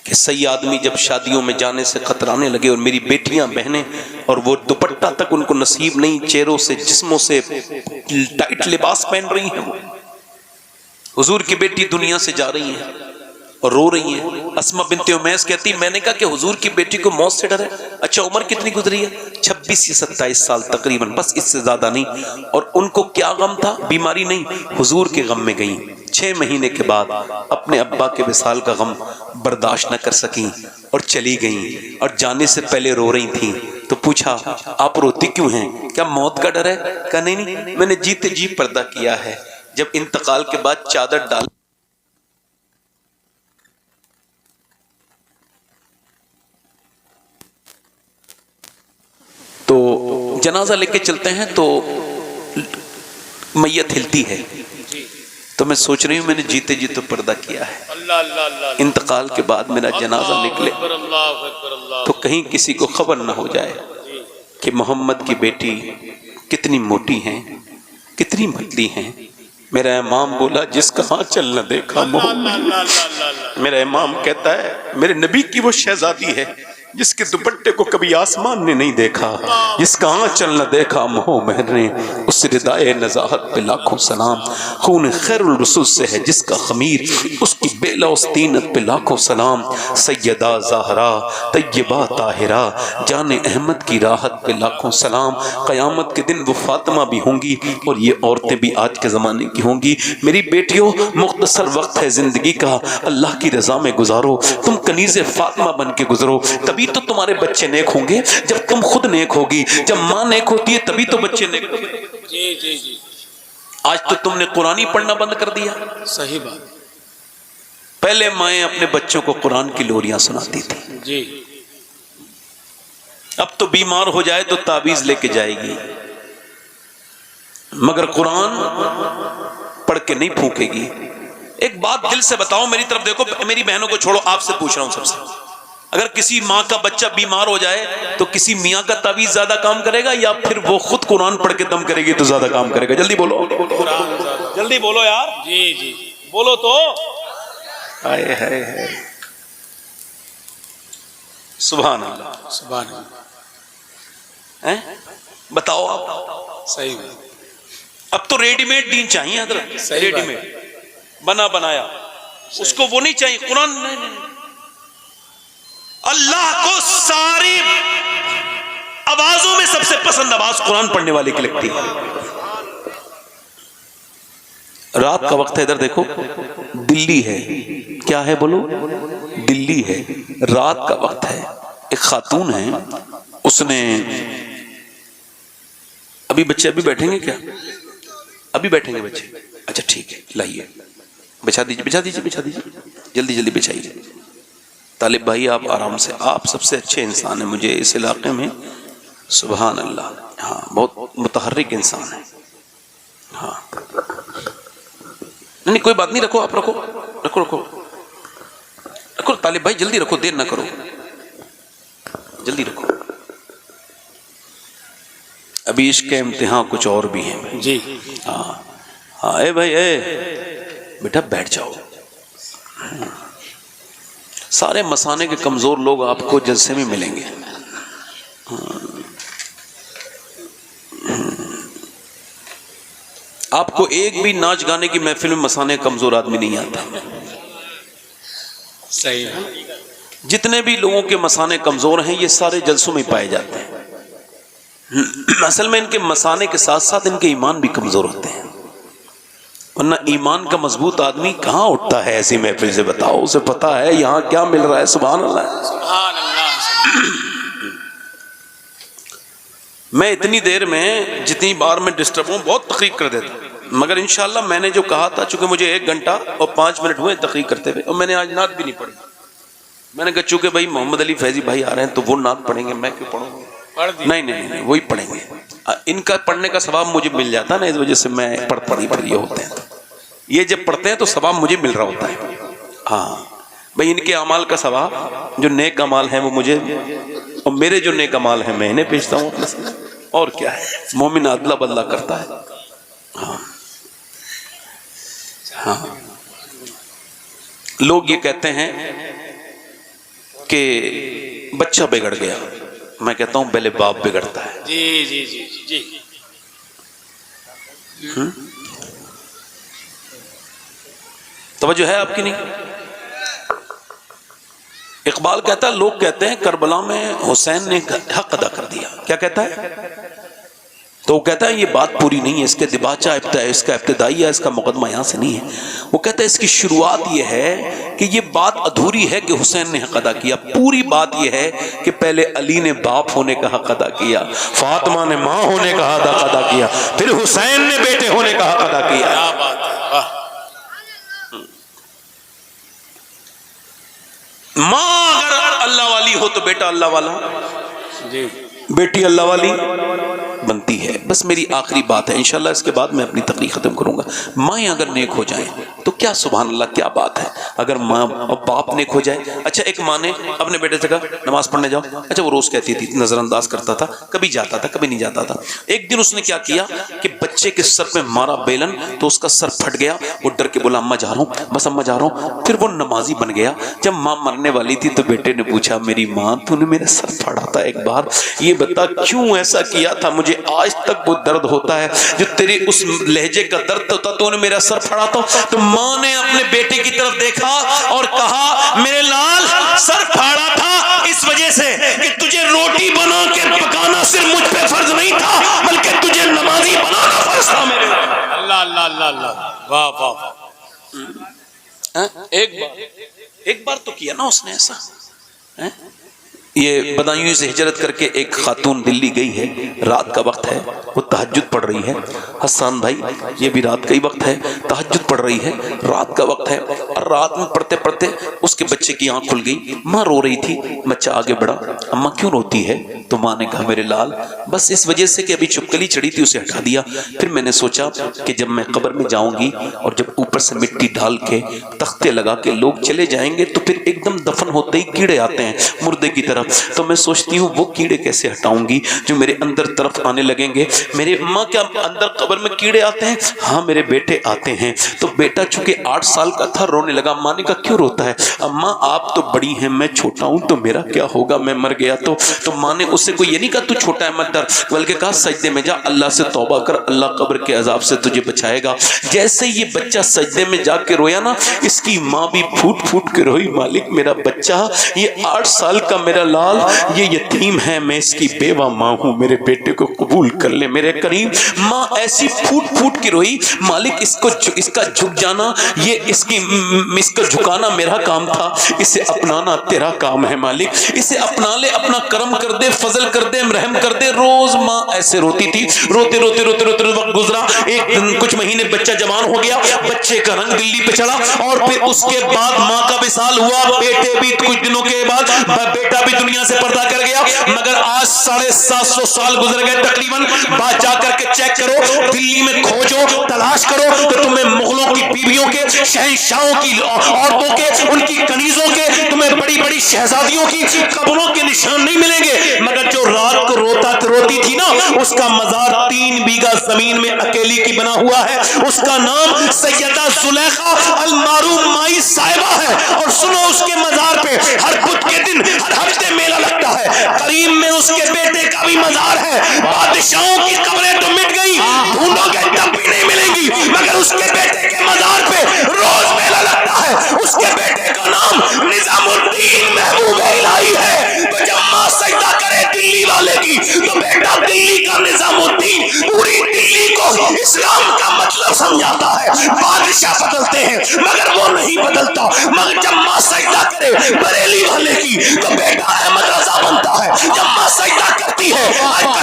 کہ صحیح آدمی جب شادیوں میں جانے سے خطرانے لگے اور میری بیٹیاں بہنیں اور وہ دوپٹہ تک ان کو نصیب نہیں, چہروں سے جسموں سے ٹائٹ لباس پہن رہی ہیں, وہ حضور کی بیٹی دنیا سے جا رہی ہیں اور رو رہی ہیں. اسما بنت امیس کہتی میں نے کہا کہ حضور کی بیٹی کو موت سے ڈر ہے. اچھا عمر کتنی گزری ہے؟ 26 یا 27 سال تقریباً, بس اس سے زیادہ نہیں. اور ان کو کیا غم تھا؟ بیماری نہیں, حضور کے غم میں گئیں. 6 مہینے کے بعد اپنے ابا کے وصال کا غم برداشت نہ کر سکیں اور چلی گئیں, اور جانے سے پہلے رو رہی تھیں. تو پوچھا آپ روتی کیوں ہیں؟ کیا موت کا ڈر ہے؟ کہا نہیں, میں نے جیتے جی پردہ کیا ہے. جب انتقال کے بعد چادر ڈال تو جنازہ لے کے چلتے ہیں تو میت ہلتی ہے, تو میں سوچ رہی ہوں میں نے جیتے جی تو پردہ کیا ہے. انتقال کے بعد میرا جنازہ نکلے تو کہیں کسی کو خبر نہ ہو جائے کہ محمد کی بیٹی کتنی موٹی ہیں, کتنی پتلی ہیں. میرا امام بولا جس کا ہاں چل نہ دیکھا محمد. میرا امام کہتا ہے میرے نبی کی وہ شہزادی ہے جس کے دوپٹے کو کبھی آسمان نے نہیں دیکھا, جس کا آنچل نہ دیکھا محمد نے, اس ردائے نزاہت پہ لاکھوں سلام. خون خیر الرسول سے ہے جس کا خمیر, اس کی بیلا استینت پہ لاکھوں سلام. سیدہ زہرا طیبہ طاہرہ جان احمد کی راحت پہ لاکھوں سلام. قیامت کے دن وہ فاطمہ بھی ہوں گی اور یہ عورتیں بھی آج کے زمانے کی ہوں گی. میری بیٹیوں مختصر وقت ہے زندگی کا, اللہ کی رضا میں گزارو. تم کنیز فاطمہ بن کے گزرو, تبھی تو تمہارے بچے نیک ہوں گے. جب تم خود نیک ہوگی, جب ماں نیک ہوتی ہے تبھی تو بچے نیک ہوں گے. جی آج تو تم نے قرآن ہی پڑھنا بند کر دیا. صحیح بات. پہلے مائیں اپنے بچوں کو قرآن کی لوریاں سناتی تھی, جی اب تو بیمار ہو جائے تو تعویذ لے کے جائے گی, مگر قرآن پڑھ کے نہیں پھونکے گی. ایک بات دل سے بتاؤ, میری طرف دیکھو, میری بہنوں کو چھوڑو, آپ سے پوچھ رہا ہوں سب سے, اگر کسی ماں کا بچہ بیمار ہو جائے تو کسی میاں کا تعویذ زیادہ کام کرے گا یا پھر وہ خود قرآن پڑھ کے دم کرے گی تو زیادہ کام کرے گا؟ جلدی بولو, جلدی بولو یار. جی بولو تو. ہائے ہائے ہائے, سبحان اللہ سبحان اللہ. بتاؤ آپ. صحیح بات. اب تو ریڈی میڈ دین چاہیے حضرت, صحیح ریڈی میڈ بنا بنایا, اس کو وہ نہیں چاہیے. قرآن اللہ کو ساری آوازوں میں سب سے پسند آواز قرآن پڑھنے والے کی لگتی ہے. رات کا وقت ہے, ادھر دیکھو, دلی ہے, کیا ہے بولو, دلی ہے, رات کا وقت ہے. ایک خاتون ہے, اس نے ابھی بچے ابھی بیٹھیں گے کیا؟ ابھی بیٹھیں گے بچے؟ اچھا ٹھیک ہے, لائیے بچھا دیجیے, بچھا دیجیے, بچھا دیجیے, جلدی جلدی بچھائیے. طالب بھائی آپ آرام سے, آپ سب سے اچھے انسان ہیں مجھے اس علاقے میں, سبحان اللہ. ہاں بہت متحرک انسان ہے. ہاں نہیں کوئی بات نہیں, رکھو آپ, رکھو رکھو رکھو رکھو. طالب بھائی جلدی رکھو, دیر نہ کرو, جلدی رکھو. ابھی عشق کے امتحان کچھ اور بھی ہیں. جی ہاں ہاں, اے بھائی اے بیٹا بیٹھ جاؤ. سارے مسانے کے کمزور لوگ آپ کو جلسے میں ملیں گے. آپ کو ایک بھی ناچ گانے کی محفل میں مسانے کمزور آدمی نہیں آتا. صحیح ہے. جتنے بھی لوگوں کے مسانے کمزور ہیں یہ سارے جلسوں میں پائے جاتے ہیں. اصل میں ان کے مسانے کے ساتھ ساتھ ان کے ایمان بھی کمزور ہوتے ہیں, ورنہ ایمان کا مضبوط آدمی کہاں اٹھتا ہے ایسی محفل سے؟ بتاؤ, اسے پتا ہے یہاں کیا مل رہا ہے. سبحان اللہ, سبحان اللہ. میں اتنی دیر میں جتنی بار میں ڈسٹرب ہوں بہت تحقیق کر دیتا ہوں، مگر انشاءاللہ میں نے جو کہا تھا، چونکہ مجھے 1 گھنٹہ اور 5 منٹ ہوئے تحقیق کرتے ہوئے، اور میں نے آج نعت بھی نہیں پڑھی. میں نے کہا چونکہ بھائی محمد علی فیضی بھائی آ رہے ہیں تو وہ نعت پڑھیں گے، میں کیوں پڑھوں گا؟ نہیں وہی پڑھیں گے. ان کا پڑھنے کا ثواب مجھے مل جاتا نا، اس وجہ سے میں پڑھی یہ ہوتے ہیں. یہ جب پڑھتے ہیں تو ثواب مجھے مل رہا ہوتا ہے. ہاں بھائی، ان کے اعمال کا ثواب، جو نیک اعمال ہیں وہ مجھے، اور میرے جو نیک اعمال ہیں میں انہیں بھیجتا ہوں اپنے سے. اور کیا ہے، مومن ادلا بدلا کرتا ہے. ہاں لوگ یہ کہتے ہیں کہ بچہ بگڑ گیا، میں کہتا ہوں پہلے باپ بگڑتا ہے. جی جی جی جی جی. توجہ ہے آپ کی نہیں؟ اقبال کہتا ہے، لوگ کہتے ہیں کربلا میں حسین نے حق ادا کر دیا. کیا کہتا ہے؟ تو وہ کہتا ہے یہ بات پوری نہیں ہے، اس کے دباچہ اس کا ابتدائی ہے، اس کا مقدمہ یہاں سے نہیں ہے. وہ کہتا ہے اس کی شروعات یہ ہے کہ یہ بات ادھوری ہے کہ حسین نے حق ادا کیا. پوری بات یہ ہے کہ پہلے علی نے باپ ہونے کا حق ادا کیا، فاطمہ نے ماں ہونے کا حق ادا کیا، پھر حسین نے بیٹے ہونے کا حق ادا کیا. کیا بات ہے. ماں اگر اللہ والی ہو تو بیٹا اللہ والا، جی بیٹی اللہ والی بنتی ہے. بس میری آخری بات ہے، انشاءاللہ اس کے بعد میں اپنی تقریر ختم کروں گا. مائیں اگر نیک ہو جائیں تو کیا سبحان اللہ کیا بات ہے. اگر ماں اور باپ نیک ہو جائے. اچھا ایک ماں نے اپنے بیٹے سے کہا نماز پڑھنے جاؤ، اچھا وہ روز کہتی تھی، نظر انداز کرتا تھا، کبھی جاتا تھا کبھی نہیں جاتا تھا. ایک دن اس نے کیا کیا کہ بچے کے سر میں مارا بیلن، تو اس کا سر پھٹ گیا. وہ ڈر کے بولا اماں جا رہا ہوں، بس اماں جا رہا ہوں. پھر وہ نمازی بن گیا. جب ماں مرنے والی تھی تو بیٹے نے پوچھا میری ماں تو نے میرا سر پھاڑا تھا ایک بار، یہ بتا کیوں ایسا کیا تھا؟ مجھے آج تک وہ درد ہوتا ہے جو تیرے اس لہجے کا درد ہوتا تو نے میرا سر پھاڑا تھا. تو ماں نے اپنے بیٹے کی طرف دیکھا اور کہا میرے لال سر پھاڑا تھا اس وجہ سے کہ تجھے روٹی بنا کے پکانا صرف مجھ پہ فرض نہیں تھا بلکہ تجھے نمازی بنانا فرض تھا میرے. اللہ اللہ اللہ اللہ، واہ واہ. ایک بار تو کیا نا اس نے ایسا. یہ بدایوں سے ہجرت کر کے ایک خاتون دلی گئی ہے، رات کا وقت ہے، وہ تہجد پڑھ رہی ہے. حسان بھائی یہ بھی رات کا ہی وقت ہے، تہجد پڑھ رہی ہے، رات کا وقت ہے. اور رات میں پڑھتے پڑھتے اس کے بچے کی آنکھ کھل گئی. ماں رو رہی تھی. بچہ آگے بڑھا، اماں کیوں روتی ہے؟ تو ماں نے کہا میرے لال بس اس وجہ سے کہ ابھی چھپکلی چڑھی تھی اسے ہٹا دیا. پھر میں نے سوچا کہ جب میں قبر میں جاؤں گی اور جب اوپر سے مٹی ڈال کے تختے لگا کے لوگ چلے جائیں گے تو پھر ایک دم دفن ہوتے ہی کیڑے آتے ہیں مردے کی طرف. تو میں سوچتی ہوں وہ کیڑے کیسے ہٹاؤں گی جو میرے اندر طرف آنے لگیں گے. میرے ماں کیا اندر قبر میں کیڑے آتے ہیں؟ ہاں میرے بیٹے آتے ہیں. تو بیٹا چونکہ 8 سال کا تھا رونے لگا. ماں نے کہا کیوں روتا ہے؟ اماں آپ تو بڑی ہیں، میں چھوٹا ہوں تو میرا کیا ہوگا، میں مر گیا تو ماں نے اس سے کوئی یہ نہیں کہا تو چھوٹا ہے مت ڈر، بلکہ کہا سجدے میں جا، اللہ سے توبہ کر، اللہ قبر کے عذاب سے تجھے بچائے گا. جیسے یہ بچہ سجدے میں جا کے رویا نا، اس کی ماں بھی پھوٹ پھوٹ کے روئی، مالک میرا بچہ یہ 8 سال کا میرا لال یہ یتیم ہے، میں اس کی بیوہ ماں ہوں، میرے بیٹے کو قبول کر لے میرے کریم. ماں ایسی پھوٹ پھوٹ کے روئی، مالک اس کا جھک جانا، یہ اس کا جھکانا میرا کام تھا، اسے اپنانا تیرا کام ہے مالک. اسے اپنا لے، اپنا کرم کر دے، فضل کر دے، رحم کر دے. روز ماں ایسے روتی تھی. روتے روتے روتے روتے وقت گزرا. ایک دن کچھ مہینے بچہ جوان ہو گیا، بچے کا رنگ دلی پہ چڑھا، اور پھر اس کے بعد ماں کا وصال ہوا. بیٹے بھی کچھ دنوں کے بعد بیٹا بھی دنیا سے پردہ کر گیا. مگر آج 750 سال گزر گئے تقریباً. بات جا کر کے چیک کرو، دلی میں کھوجو، تلاش کرو تو تمہیں مغلوں کی بیویوں کے، شہنشاہوں کی عورتوں کے، ان کی کنیزوں کے، تمہیں بڑی بڑی شہزادیوں کی قبروں کے نشان نہیں ملیں گے. مگر جو رات کو روتی تھی نا، اس کا مزار 3 بیگھہ زمین میں اکیلی کی بنا ہوا ہے. اس کا نام سیدہ زلیخا المعروف مائی صاحبہ ہے. اور سنو اس کے مزار پہ ہر بدھ کے دن ہر ہفتے میلہ لگتا ہے. کریم میں اس کے بیٹے کا بھی مزار ہے. بادشاہوں کی قبریں تو مٹ گئی، ڈھونڈو گے تب بھی نہیں ملیں گی، مگر اس کے بیٹے کے مزار پہ روز میلہ لگتا ہے. اس کے بیٹے کا نام نظام الدین محبوب الہی ہے. تو جب ماں سجدہ کرے دلی والے کی تو بیٹا دلی کا نظام الدین پوری دلی کو اسلام کا مطلب سمجھاتا ہے. بادشاہ بدلتے ہیں مگر وہ نہیں نہیں بدلتا، مگر جب ماں سجدہ کرے بریلی والے کی تو بیٹا احمد رضا بنتا ہے، جب ماں سجدہ کرتی ہے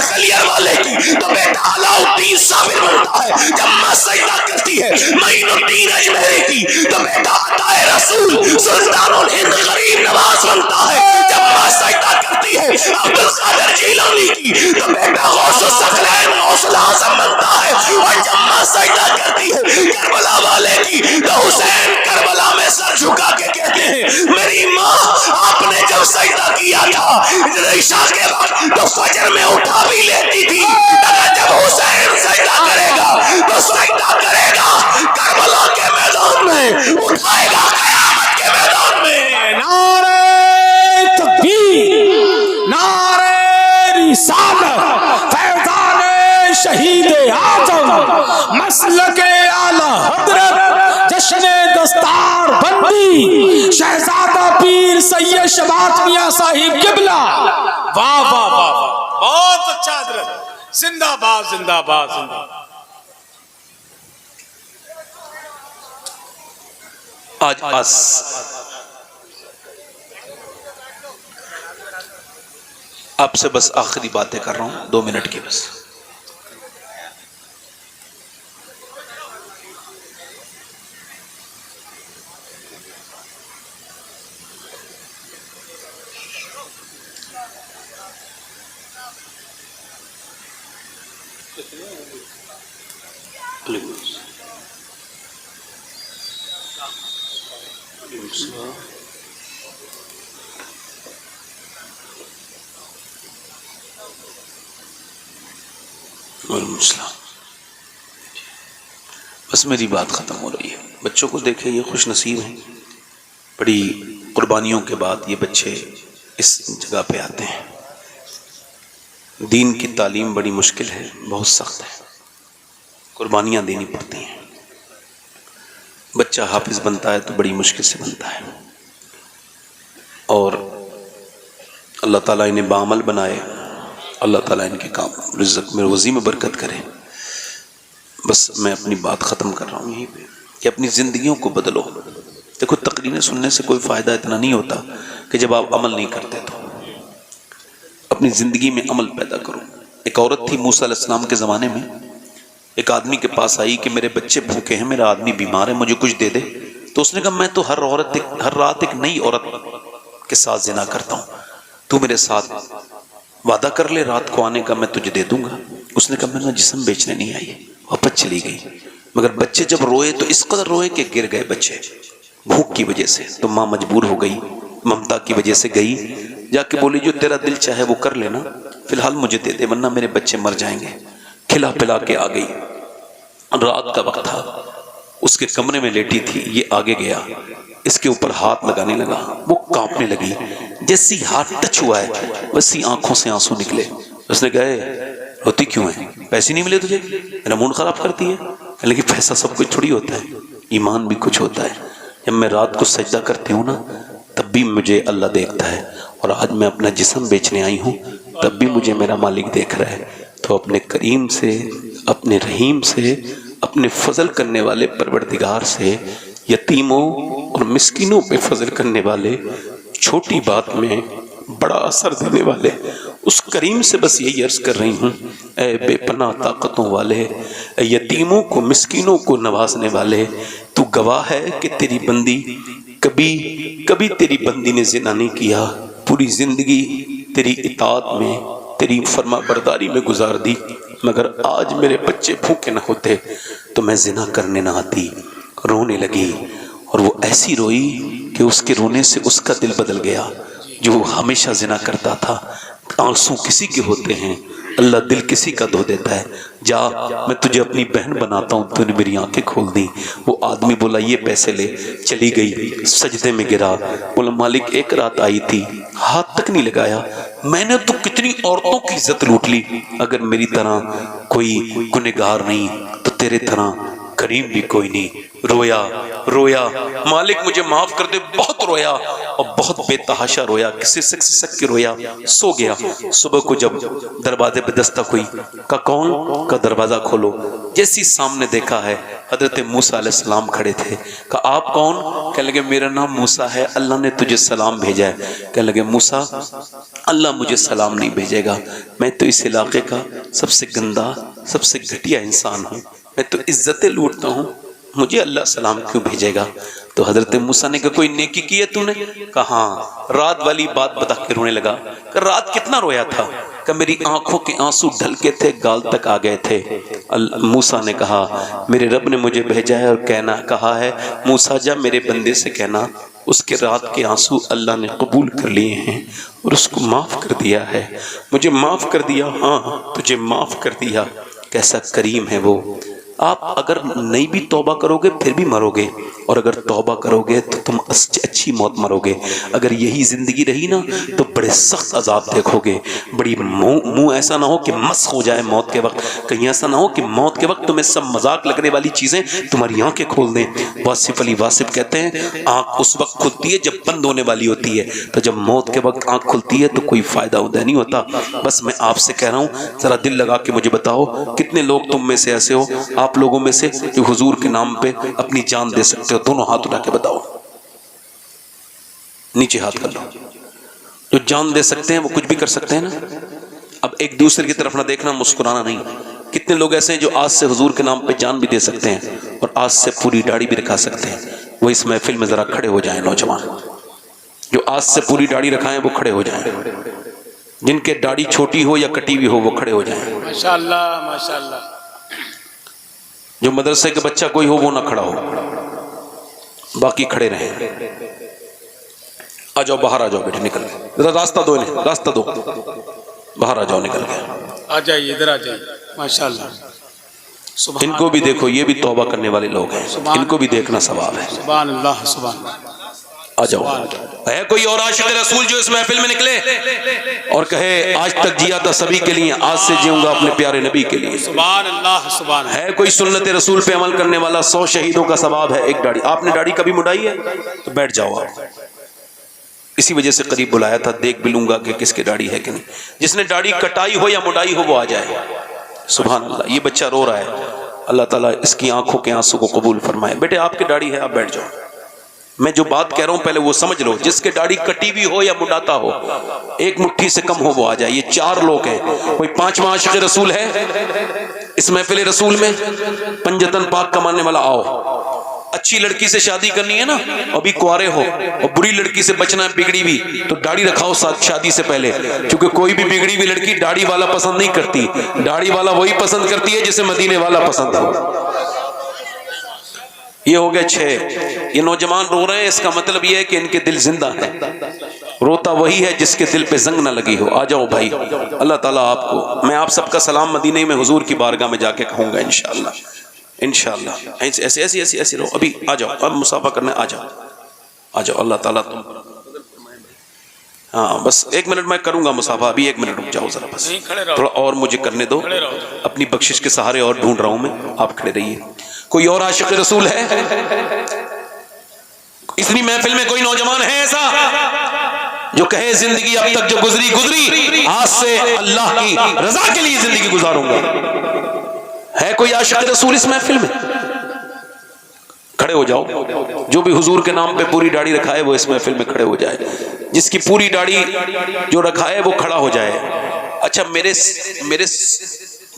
کلیئر والے کی تو بیٹا علاء الدین صابر بنتا ہے، جب ماں سجدہ کرتی ہے معین الدین اجمیری کی تو بیٹا عطا رسول سلطان الہند غریب نواز بنتا ہے، جب ماں سجدہ کرتی ہے عبد القادر جیلانی کی تو بیٹا غوث الثقلین غوث الاعظم بنتا ہے، اور جب ماں سجدہ کرتی ہے کربلا والے کی تو حسین کربلا میں سر جھکا کے کہتے ہیں میری ماں آپ نے جب سجدہ کیا تھا عشاء کے وقت تو فجر میں اٹھا بھی لیتی تھی، مگر جب حسین سجدہ کرے گا تو سجدہ کرے گا کربلا کے میدان میں، اٹھائے گا قیامت کے میدان میں۔ نعرہ تکبیر، نعرہ رسالت، فیضان شہید اعظم، مسلک اعلی حضرت، جشن دستار بندی شہزادہ پیر سید شبات میاں صاحب قبلہ۔ واہ واہ واہ واہ، بہت اچھا حضرت، زندہ باد زندہ باد زندہ باد۔ آج آپ سے بس آخری باتیں کر رہا ہوں 2 منٹ کی بس۔ بس میری بات ختم ہو رہی ہے۔ بچوں کو دیکھیں، یہ خوش نصیب ہیں، بڑی قربانیوں کے بعد یہ بچے اس جگہ پہ آتے ہیں۔ دین کی تعلیم بڑی مشکل ہے، بہت سخت ہے، قربانیاں دینی پڑتی ہیں۔ بچہ حافظ بنتا ہے تو بڑی مشکل سے بنتا ہے، اور اللہ تعالیٰ انہیں بعمل بنائے، اللہ تعالیٰ ان کے کام رزق میں روزی میں برکت کرے۔ بس میں اپنی بات ختم کر رہا ہوں یہیں پہ کہ اپنی زندگیوں کو بدلو۔ دیکھو تقریریں سننے سے کوئی فائدہ اتنا نہیں ہوتا کہ جب آپ عمل نہیں کرتے تو اپنی زندگی میں عمل پیدا کرو۔ ایک عورت تھی موسیٰ علیہ السلام کے زمانے میں، ایک آدمی کے پاس آئی کہ میرے بچے بھوکے ہیں، میرا آدمی بیمار ہے، مجھے کچھ دے دے۔ تو اس نے کہا میں تو ہر رات ایک نئی عورت کے ساتھ زنا کرتا ہوں، تو میرے ساتھ وعدہ کر لے رات کو آنے کا، میں تجھے دے دوں گا۔ اس نے کہا میں جسم بیچنے نہیں آئی، واپس چلی گئی۔ مگر بچے جب روئے تو اس قدر روئے کہ گر گئے بچے بھوک کی وجہ سے۔ تو ماں مجبور ہو گئی، ممتا کی وجہ سے گئی، جا کے بولی جو تیرا دل چاہے وہ کر لینا، فی الحال مجھے دے دے ورنہ میرے بچے مر جائیں گے۔ کھلا پلا کے آ گئی، رات کا وقت تھا، اس کے کمرے میں لیٹی تھی، یہ آگے گیا، اس کے اوپر ہاتھ لگانے لگا، وہ کانپنے لگی، جیسی ہاتھ ٹچ ہوا ہے ویسی آنکھوں سے آنسو نکلے۔ اس نے کہا روتی کیوں ہے، پیسے نہیں ملے تجھے، میرا موڈ خراب کرتی ہے؟ لیکن پیسہ سب کچھ تھوڑی ہوتا ہے، ایمان بھی کچھ ہوتا ہے۔ جب میں رات کو سجدہ کرتی ہوں نا تب بھی مجھے اللہ دیکھتا ہے، اور آج میں اپنا جسم بیچنے آئی ہوں تب بھی مجھے میرا مالک دیکھ رہا ہے۔ تو اپنے کریم سے، اپنے رحیم سے، اپنے فضل کرنے والے پروردگار سے، یتیموں اور مسکینوں پہ فضل کرنے والے، چھوٹی بات میں بڑا اثر دینے والے اس کریم سے بس یہی عرض کر رہی ہوں، اے بے پناہ طاقتوں والے، اے یتیموں کو مسکینوں کو نوازنے والے، تو گواہ ہے کہ تیری بندی کبھی تیری بندی نے زنا نہیں کیا، پوری زندگی تیری اطاعت میں، تیری فرما برداری میں گزار دی، مگر آج میرے بچے بھوکے نہ ہوتے تو میں زنا کرنے نہ آتی۔ رونے لگی، اور وہ ایسی روئی کہ اس کے رونے سے اس کا دل بدل گیا۔ جو ہمیشہ زنا کرتا تھا، آنسو کسی کے ہوتے ہیں، اللہ دل کسی کا دھو دیتا ہے۔ جا میں تجھے اپنی بہن بناتا ہوں، تو نے میری آنکھیں کھول دی۔ وہ آدمی بولا یہ پیسے لے، چلی گئی، سجدے میں گرا، بولا مالک ایک رات آئی تھی، ہاتھ تک نہیں لگایا، میں نے تو کتنی عورتوں کی عزت لوٹ لی، اگر میری طرح کوئی گنہگار نہیں تو تیرے طرح کریم بھی کوئی نہیں۔ رویا مالک مجھے معاف کر دے، بہت رویا اور بہت بے تحاشا رویا، کسی سک کے رویا، سو گیا۔ صبح کو جب دروازے پہ دستک ہوئی، کہا کون؟ کا دروازہ کھولو۔ جیسی سامنے دیکھا ہے حضرت موسیٰ علیہ السلام کھڑے تھے، کہا آپ کون؟ کہنے لگے میرا نام موسیٰ ہے، اللہ نے تجھے سلام بھیجا ہے۔ کہنے لگے موسیٰ اللہ مجھے سلام نہیں بھیجے گا، میں تو اس علاقے کا سب سے گندا سب سے گھٹیا انسان ہوں، میں تو عزتیں لوٹتا ہوں، مجھے اللہ سلام کیوں بھیجے گا؟ تو حضرت موسیٰ نے کہا کوئی نیکی کی ہے تو نے؟ کہا ہاں۔ رات والی بات بتا کے رونے لگا کہ رات کتنا رویا تھا؟ کہ میری آنکھوں کے آنسو ڈھلکے تھے، گال تک آ گئے تھے۔ موسیٰ نے کہا میرے رب نے مجھے بھیجا ہے اور کہا ہے موسیٰ جا میرے بندے سے کہنا اس کے رات کے آنسو اللہ نے قبول کر لیے ہیں اور اس کو معاف کر دیا ہے، مجھے معاف کر دیا، ہاں تجھے معاف کر دیا۔ کیسا کریم ہے وہ۔ آپ اگر نہیں بھی توبہ کرو گے پھر بھی مرو گے، اور اگر توبہ کرو گے تو تم اچھی موت مرو گے۔ اگر یہی زندگی رہی نا تو بڑے سخت عذاب دیکھو گے، بڑی منہ ایسا نہ ہو کہ مسخ ہو جائے موت کے وقت، کہیں ایسا نہ ہو کہ موت کے وقت تمہیں سب مذاق لگنے والی چیزیں تمہاری آنکھیں کھول دیں۔ واصف علی واصف کہتے ہیں آنکھ اس وقت کھلتی ہے جب بند ہونے والی ہوتی ہے، تو جب موت کے وقت آنکھ کھلتی ہے تو کوئی فائدہ ادھر نہیں ہوتا۔ بس میں آپ سے کہہ رہا ہوں ذرا دل لگا کے مجھے بتاؤ کتنے لوگ تم میں سے ایسے ہو، آپ لوگوں میں سے جو حضور کے نام پہ اپنی جان دے سکتے ہو؟ دونوں ہاتھ اٹھا کے بتاؤ، نیچے ہاتھ کر لو۔ جو جان دے سکتے ہیں وہ کچھ بھی کر سکتے ہیں نا۔ اب ایک دوسرے کی طرف نہ دیکھنا، مسکرانا نہیں۔ کتنے لوگ ایسے ہیں جو آج سے حضور کے نام پہ جان بھی دے سکتے ہیں اور آج سے پوری داڑھی بھی رکھا سکتے ہیں؟ وہ اس محفل میں ذرا کھڑے ہو جائیں نوجوان، جو آج سے پوری داڑھی رکھائیں وہ کھڑے ہو جائیں، جن کے داڑھی چھوٹی ہو یا کٹی ہوئی ہو وہ کھڑے ہو جائیں۔ ماشاءاللہ ماشاءاللہ۔ جو مدرسے کا بچہ کوئی ہو وہ نہ کھڑا ہو، باقی کھڑے رہیں۔ آ جاؤ باہر، آ جاؤ بیٹے، نکل ذرا راستہ دو انہیں، راستہ دو، باہر آ جاؤ، نکل گئے۔ آ جائیے ادھر، آ جائیے۔ ماشاءاللہ ان کو بھی دیکھو، یہ بھی توبہ کرنے والے لوگ ہیں، ان کو بھی دیکھنا ثواب ہے۔ سبحان اللہ سبحان اللہ۔ آ جاؤ۔ ہے کوئی اور عاشق رسول جو اس محفل میں نکلے اور کہے آج تک جیا تھا سبھی کے لیے، آج سے جیوں گا اپنے پیارے نبی کے لیے؟ سبحان اللہ سبحان اللہ۔ ہے کوئی سنت رسول پہ عمل کرنے والا؟ 100 شہیدوں کا ثواب ہے ایک داڑھی۔ آپ نے داڑھی کبھی مڈائی ہے تو بیٹھ جاؤ آپ، اسی وجہ سے قریب بلایا تھا، دیکھ بھی لوں گا کہ کس کی داڑھی ہے کہ نہیں۔ جس نے داڑھی کٹائی ہو یا مڈائی ہو وہ آ جائے۔ سبحان اللہ۔ یہ بچہ رو رہا ہے، اللہ تعالیٰ اس کی آنکھوں کے آنسو کو قبول فرمائے۔ بیٹے آپ کی داڑھی ہے، آپ بیٹھ جاؤ۔ میں جو بات کہہ رہا ہوں پہلے وہ سمجھ لو، جس کے داڑھی کٹی بھی ہو یا مڈاتا ہو، ایک مٹھی سے کم ہو وہ آ جائے۔ یہ 4 لوگ ہیں۔ کوئی 5واں عاشق رسول ہے اس محفل رسول میں؟ پنجتن پاک کمانے والا آؤ۔ اچھی لڑکی سے شادی کرنی ہے نا، ابھی کوارے ہو، اور بری لڑکی سے بچنا ہے، بگڑی بھی، تو داڑھی رکھاؤ شادی سے پہلے، کیونکہ کوئی بھی بگڑی ہوئی لڑکی داڑھی والا پسند نہیں کرتی، داڑھی والا وہی پسند کرتی ہے جسے مدینے والا پسند ہو۔ یہ ہو گئے 6۔ یہ نوجوان رو رہے ہیں، اس کا مطلب یہ ہے کہ ان کے دل زندہ ہیں۔ روتا وہی ہے جس کے دل پہ زنگ نہ لگی ہو۔ آ جاؤ بھائی، اللہ تعالیٰ آپ کو، میں آپ سب کا سلام مدینے میں حضور کی بارگاہ میں جا کے کہوں گا انشاءاللہ انشاءاللہ۔ ایسے ایسے ایسے ایسے رہو، ابھی آ جاؤ، اب مصافحہ کرنا، آ جاؤ آ جاؤ۔ اللہ تعالیٰ تم، ہاں بس 1 منٹ میں کروں گا مصافحہ، ابھی 1 منٹ رک جاؤ ذرا، بس تھوڑا اور مجھے کرنے دو، اپنی بخشش کے سہارے اور ڈھونڈ رہا ہوں میں، آپ کھڑے رہیے۔ کوئی اور عاشق رسول ہے اتنی محفل میں؟ کوئی نوجوان ہے ایسا جو کہے زندگی اب تک جو گزری آج سے اللہ کی رضا کے لیے زندگی گزاروں گا؟ ہے کوئی عاشق رسول اس محفل میں؟ کھڑے ہو جاؤ۔ جو بھی حضور کے نام پہ پوری داڑھی رکھا ہے وہ اس محفل میں کھڑے ہو جائے۔ جس کی پوری داڑھی جو رکھا ہے وہ کھڑا ہو جائے۔ اچھا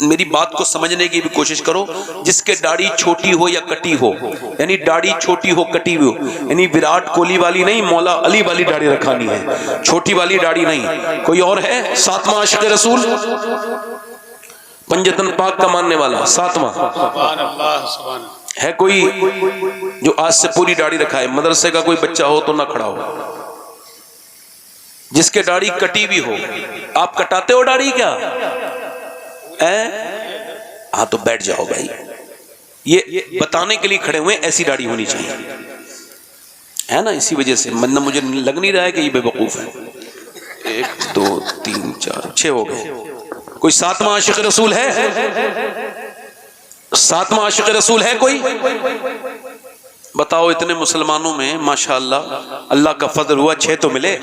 میری بات کو سمجھنے کی بھی کوشش کرو۔ جس کے داڑھی چھوٹی ہو یا کٹی ہو، یعنی داڑھی چھوٹی ہو کٹی ہو، یعنی وراٹ کوہلی والی نہیں، مولا علی والی داڑھی رکھانی ہے، چھوٹی والی داڑھی نہیں۔ کوئی اور ہے 7واں عاشق رسول؟ پنجتن پاک کا ماننے والا 7واں سبحان اللہ سبحان اللہ۔ ہے کوئی جو آج سے پوری داڑھی رکھا ہے؟ مدرسے کا کوئی بچہ ہو تو نہ کھڑا ہو۔ جس کے داڑھی کٹی بھی ہو، آپ کٹاتے ہو داڑھی کیا؟ ہاں تو بیٹھ جاؤ بھائی، یہ بتانے کے لیے کھڑے ہوئے ایسی داڑھی ہونی چاہیے، ہے نا؟ اسی وجہ سے مجھے لگ نہیں رہا ہے کہ یہ بے وقوف ہے۔ 1 2 3 4 6 ہو گئے۔ کوئی 7واں عاشق رسول ہے؟ 7واں عاشق رسول ہے کوئی؟ بتاؤ۔ اتنے مسلمانوں میں ماشاءاللہ اللہ کا فضل ہوا 6 تو ملے۔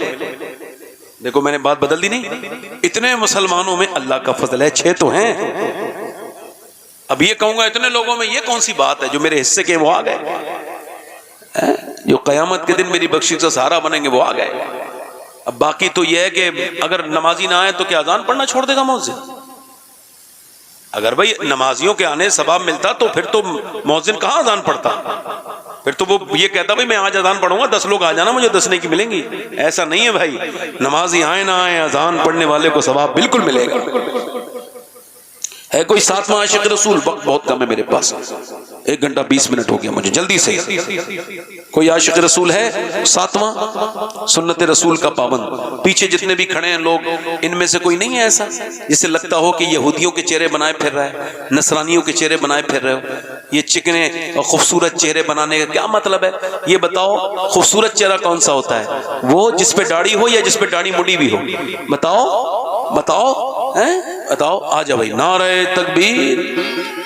دیکھو میں نے بات بدل دی نہیں، اتنے مسلمانوں میں اللہ کا فضل ہے 6 تو ہیں۔ اب یہ کہوں گا اتنے لوگوں میں یہ کون سی بات ہے جو میرے حصے کے وہ آ گئے؟ جو قیامت کے دن میری بخشش کا سہارا بنیں گے وہ آ گئے. اب باقی تو یہ ہے کہ اگر نمازی نہ آئے تو کیا اذان پڑھنا چھوڑ دے گا مؤذن؟ اگر بھائی نمازیوں کے آنے ثواب ملتا تو پھر تو مؤذن کہاں اذان پڑھتا؟ پھر تو وہ یہ کہتا بھائی میں آج اذان پڑھوں گا 10 لوگ آ جانا مجھے 10 کی ملیں گی. ایسا نہیں ہے بھائی, نمازی آئے نہ آئے اذان پڑھنے والے کو ثواب بالکل ملے گا. ہے کوئی 7واں عاشق رسول؟ وقت بہت کم ہے میرے پاس, 1 گھنٹہ 20 منٹ ہو گیا مجھے, جلدی سے کوئی عاشق رسول ہے 7واں سنت رسول کا پابند؟ پیچھے جتنے بھی کھڑے ہیں لوگ, ان میں سے کوئی نہیں ہے ایسا جسے لگتا ہو کہ یہودیوں کے چہرے بنائے پھر رہا ہے, نصرانیوں کے چہرے بنائے پھر رہے ہو؟ یہ چکنے اور خوبصورت چہرے بنانے کا کیا مطلب ہے؟ یہ بتاؤ خوبصورت چہرہ کون سا ہوتا ہے, وہ جس پہ داڑھی ہو یا جس پہ داڑھی مڈی بھی ہو؟ بتاؤ بتاؤ بتاؤ. آ جا بھائی, نعرہ تکبیر,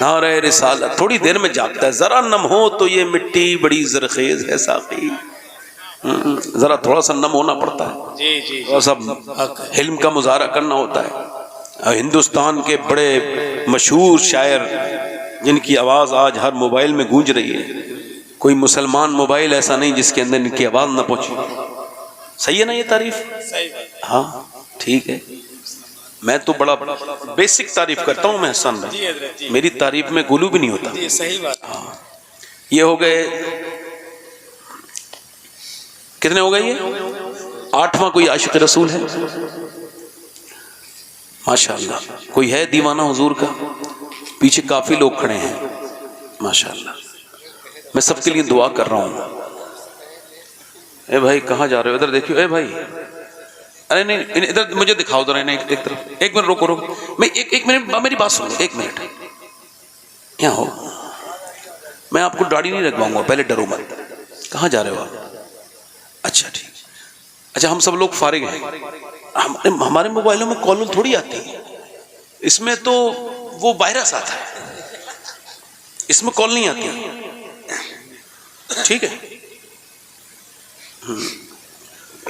نعرہ رسالت. تھوڑی دیر میں جاگتا ہے, ذرا نم ہو تو یہ مٹی بڑی زرخیز ہے ساقی, ذرا تھوڑا سا نم ہونا پڑتا ہے, تھوڑا سا حلم کا مظاہرہ کرنا ہوتا ہے. ہندوستان کے بڑے مشہور شاعر جن کی آواز آج ہر موبائل میں گونج رہی ہے, کوئی مسلمان موبائل ایسا نہیں جس کے اندر ان کی آواز نہ پہنچی. صحیح ہے نا یہ تعریف؟ ہاں ٹھیک ہے. میں تو بڑا بیسک تعریف کرتا ہوں میں حسن بھائی, میری تعریف میں گلو بھی نہیں ہوتا. صحیح بات. ہاں یہ ہو گئے, کتنے ہو گئے یہ؟ 8واں کوئی عاشق رسول ہے ماشاءاللہ؟ کوئی ہے دیوانہ حضور کا؟ پیچھے کافی لوگ کھڑے ہیں ماشاءاللہ, میں سب کے لیے دعا کر رہا ہوں. اے بھائی کہاں جا رہے ہو؟ ادھر دیکھیو. اے بھائی ارے نہیں ادھر مجھے دکھاؤ ذرا, ایک طرف. 1 منٹ روکو روکو, میں 1 منٹ میری بات سنو, 1 منٹ یہاں ہو. میں آپ کو داڑھی نہیں رکھواؤں گا, پہلے ڈرو مت. کہاں جا رہے ہو آپ؟ اچھا ٹھیک. اچھا ہم سب لوگ فارغ ہیں, ہمارے موبائلوں میں کال تھوڑی آتی ہے, اس میں تو وہ وائرس آتا ہے, اس میں کال نہیں آتی. ٹھیک ہے,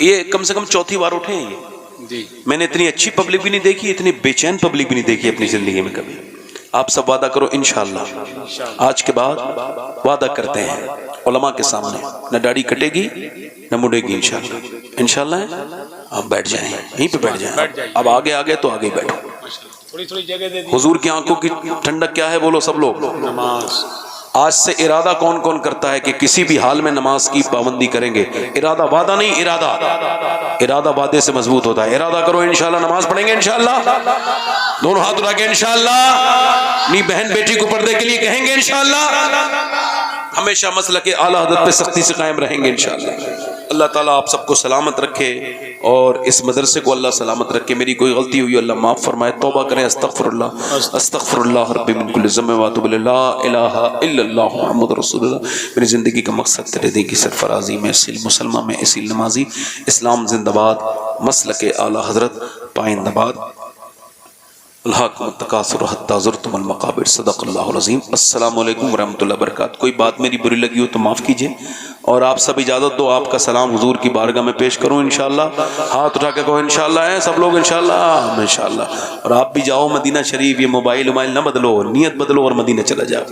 یہ کم سے کم 4تھی بار اٹھے ہیں یہ جی. میں نے اتنی اچھی پبلک بھی نہیں دیکھی, اتنی بے چین پبلک بھی نہیں دیکھی اپنی زندگی میں کبھی. آپ سب وعدہ کرو انشاءاللہ, آج کے بعد وعدہ کرتے ہیں علماء کے سامنے, نہ داڑھی کٹے گی نہ مڑے گی انشاءاللہ. انشاءاللہ ہے. آپ بیٹھ جائیں, یہیں پہ بیٹھ جائیں. اب آگے آگے تو آگے بیٹھو. تھوڑی جگہ دے دی. حضور کی آنکھوں کی ٹھنڈک کیا ہے بولو سب لوگ؟ نماز. آج سے ارادہ کون کون کرتا ہے کہ کسی بھی حال میں نماز کی پابندی کریں گے؟ ارادہ, وعدہ نہیں, ارادہ. ارادہ وعدے سے مضبوط ہوتا ہے. ارادہ کرو انشاءاللہ نماز پڑھیں گے انشاءاللہ. دونوں ہاتھ اٹھا کے انشاءاللہ اپنی بہن بیٹی کو پردے کے لیے کہیں گے انشاءاللہ. ہمیشہ مسلک اعلی حضرت پہ سختی سے قائم رہیں گے انشاءاللہ. اللہ تعالیٰ آپ سب کو سلامت رکھے اور اس مدرسے کو اللہ سلامت رکھے. میری کوئی غلطی ہوئی اللہ معاف فرمائے. توبہ کریں, استغفر اللہ ربی من کل ذنب واتوب الیہ, لا الہ الا اللہ محمد رسول اللہ. میری زندگی کا مقصد تیرے دین کی سرفرازی میں, اصیل مسلمہ میں اصیل نمازی. اسلام زندہ باد, مسلک اعلی حضرت پائندہ باد. الحاکم التکاثر حتی زرتم المقابر. صدق اللہ العظیم. السلام علیکم ورحمۃ اللہ وبرکاتہ. کوئی بات میری بری لگی ہو تو معاف کیجیے, اور آپ سب اجازت دو آپ کا سلام حضور کی بارگاہ میں پیش کروں انشاءاللہ. ہاتھ اٹھا کے کہو انشاءاللہ ہے سب لوگ انشاءاللہ. انشاءاللہ. اور آپ بھی جاؤ مدینہ شریف, یہ موبائل نہ بدلو, نیت بدلو اور مدینہ چلا جاؤ.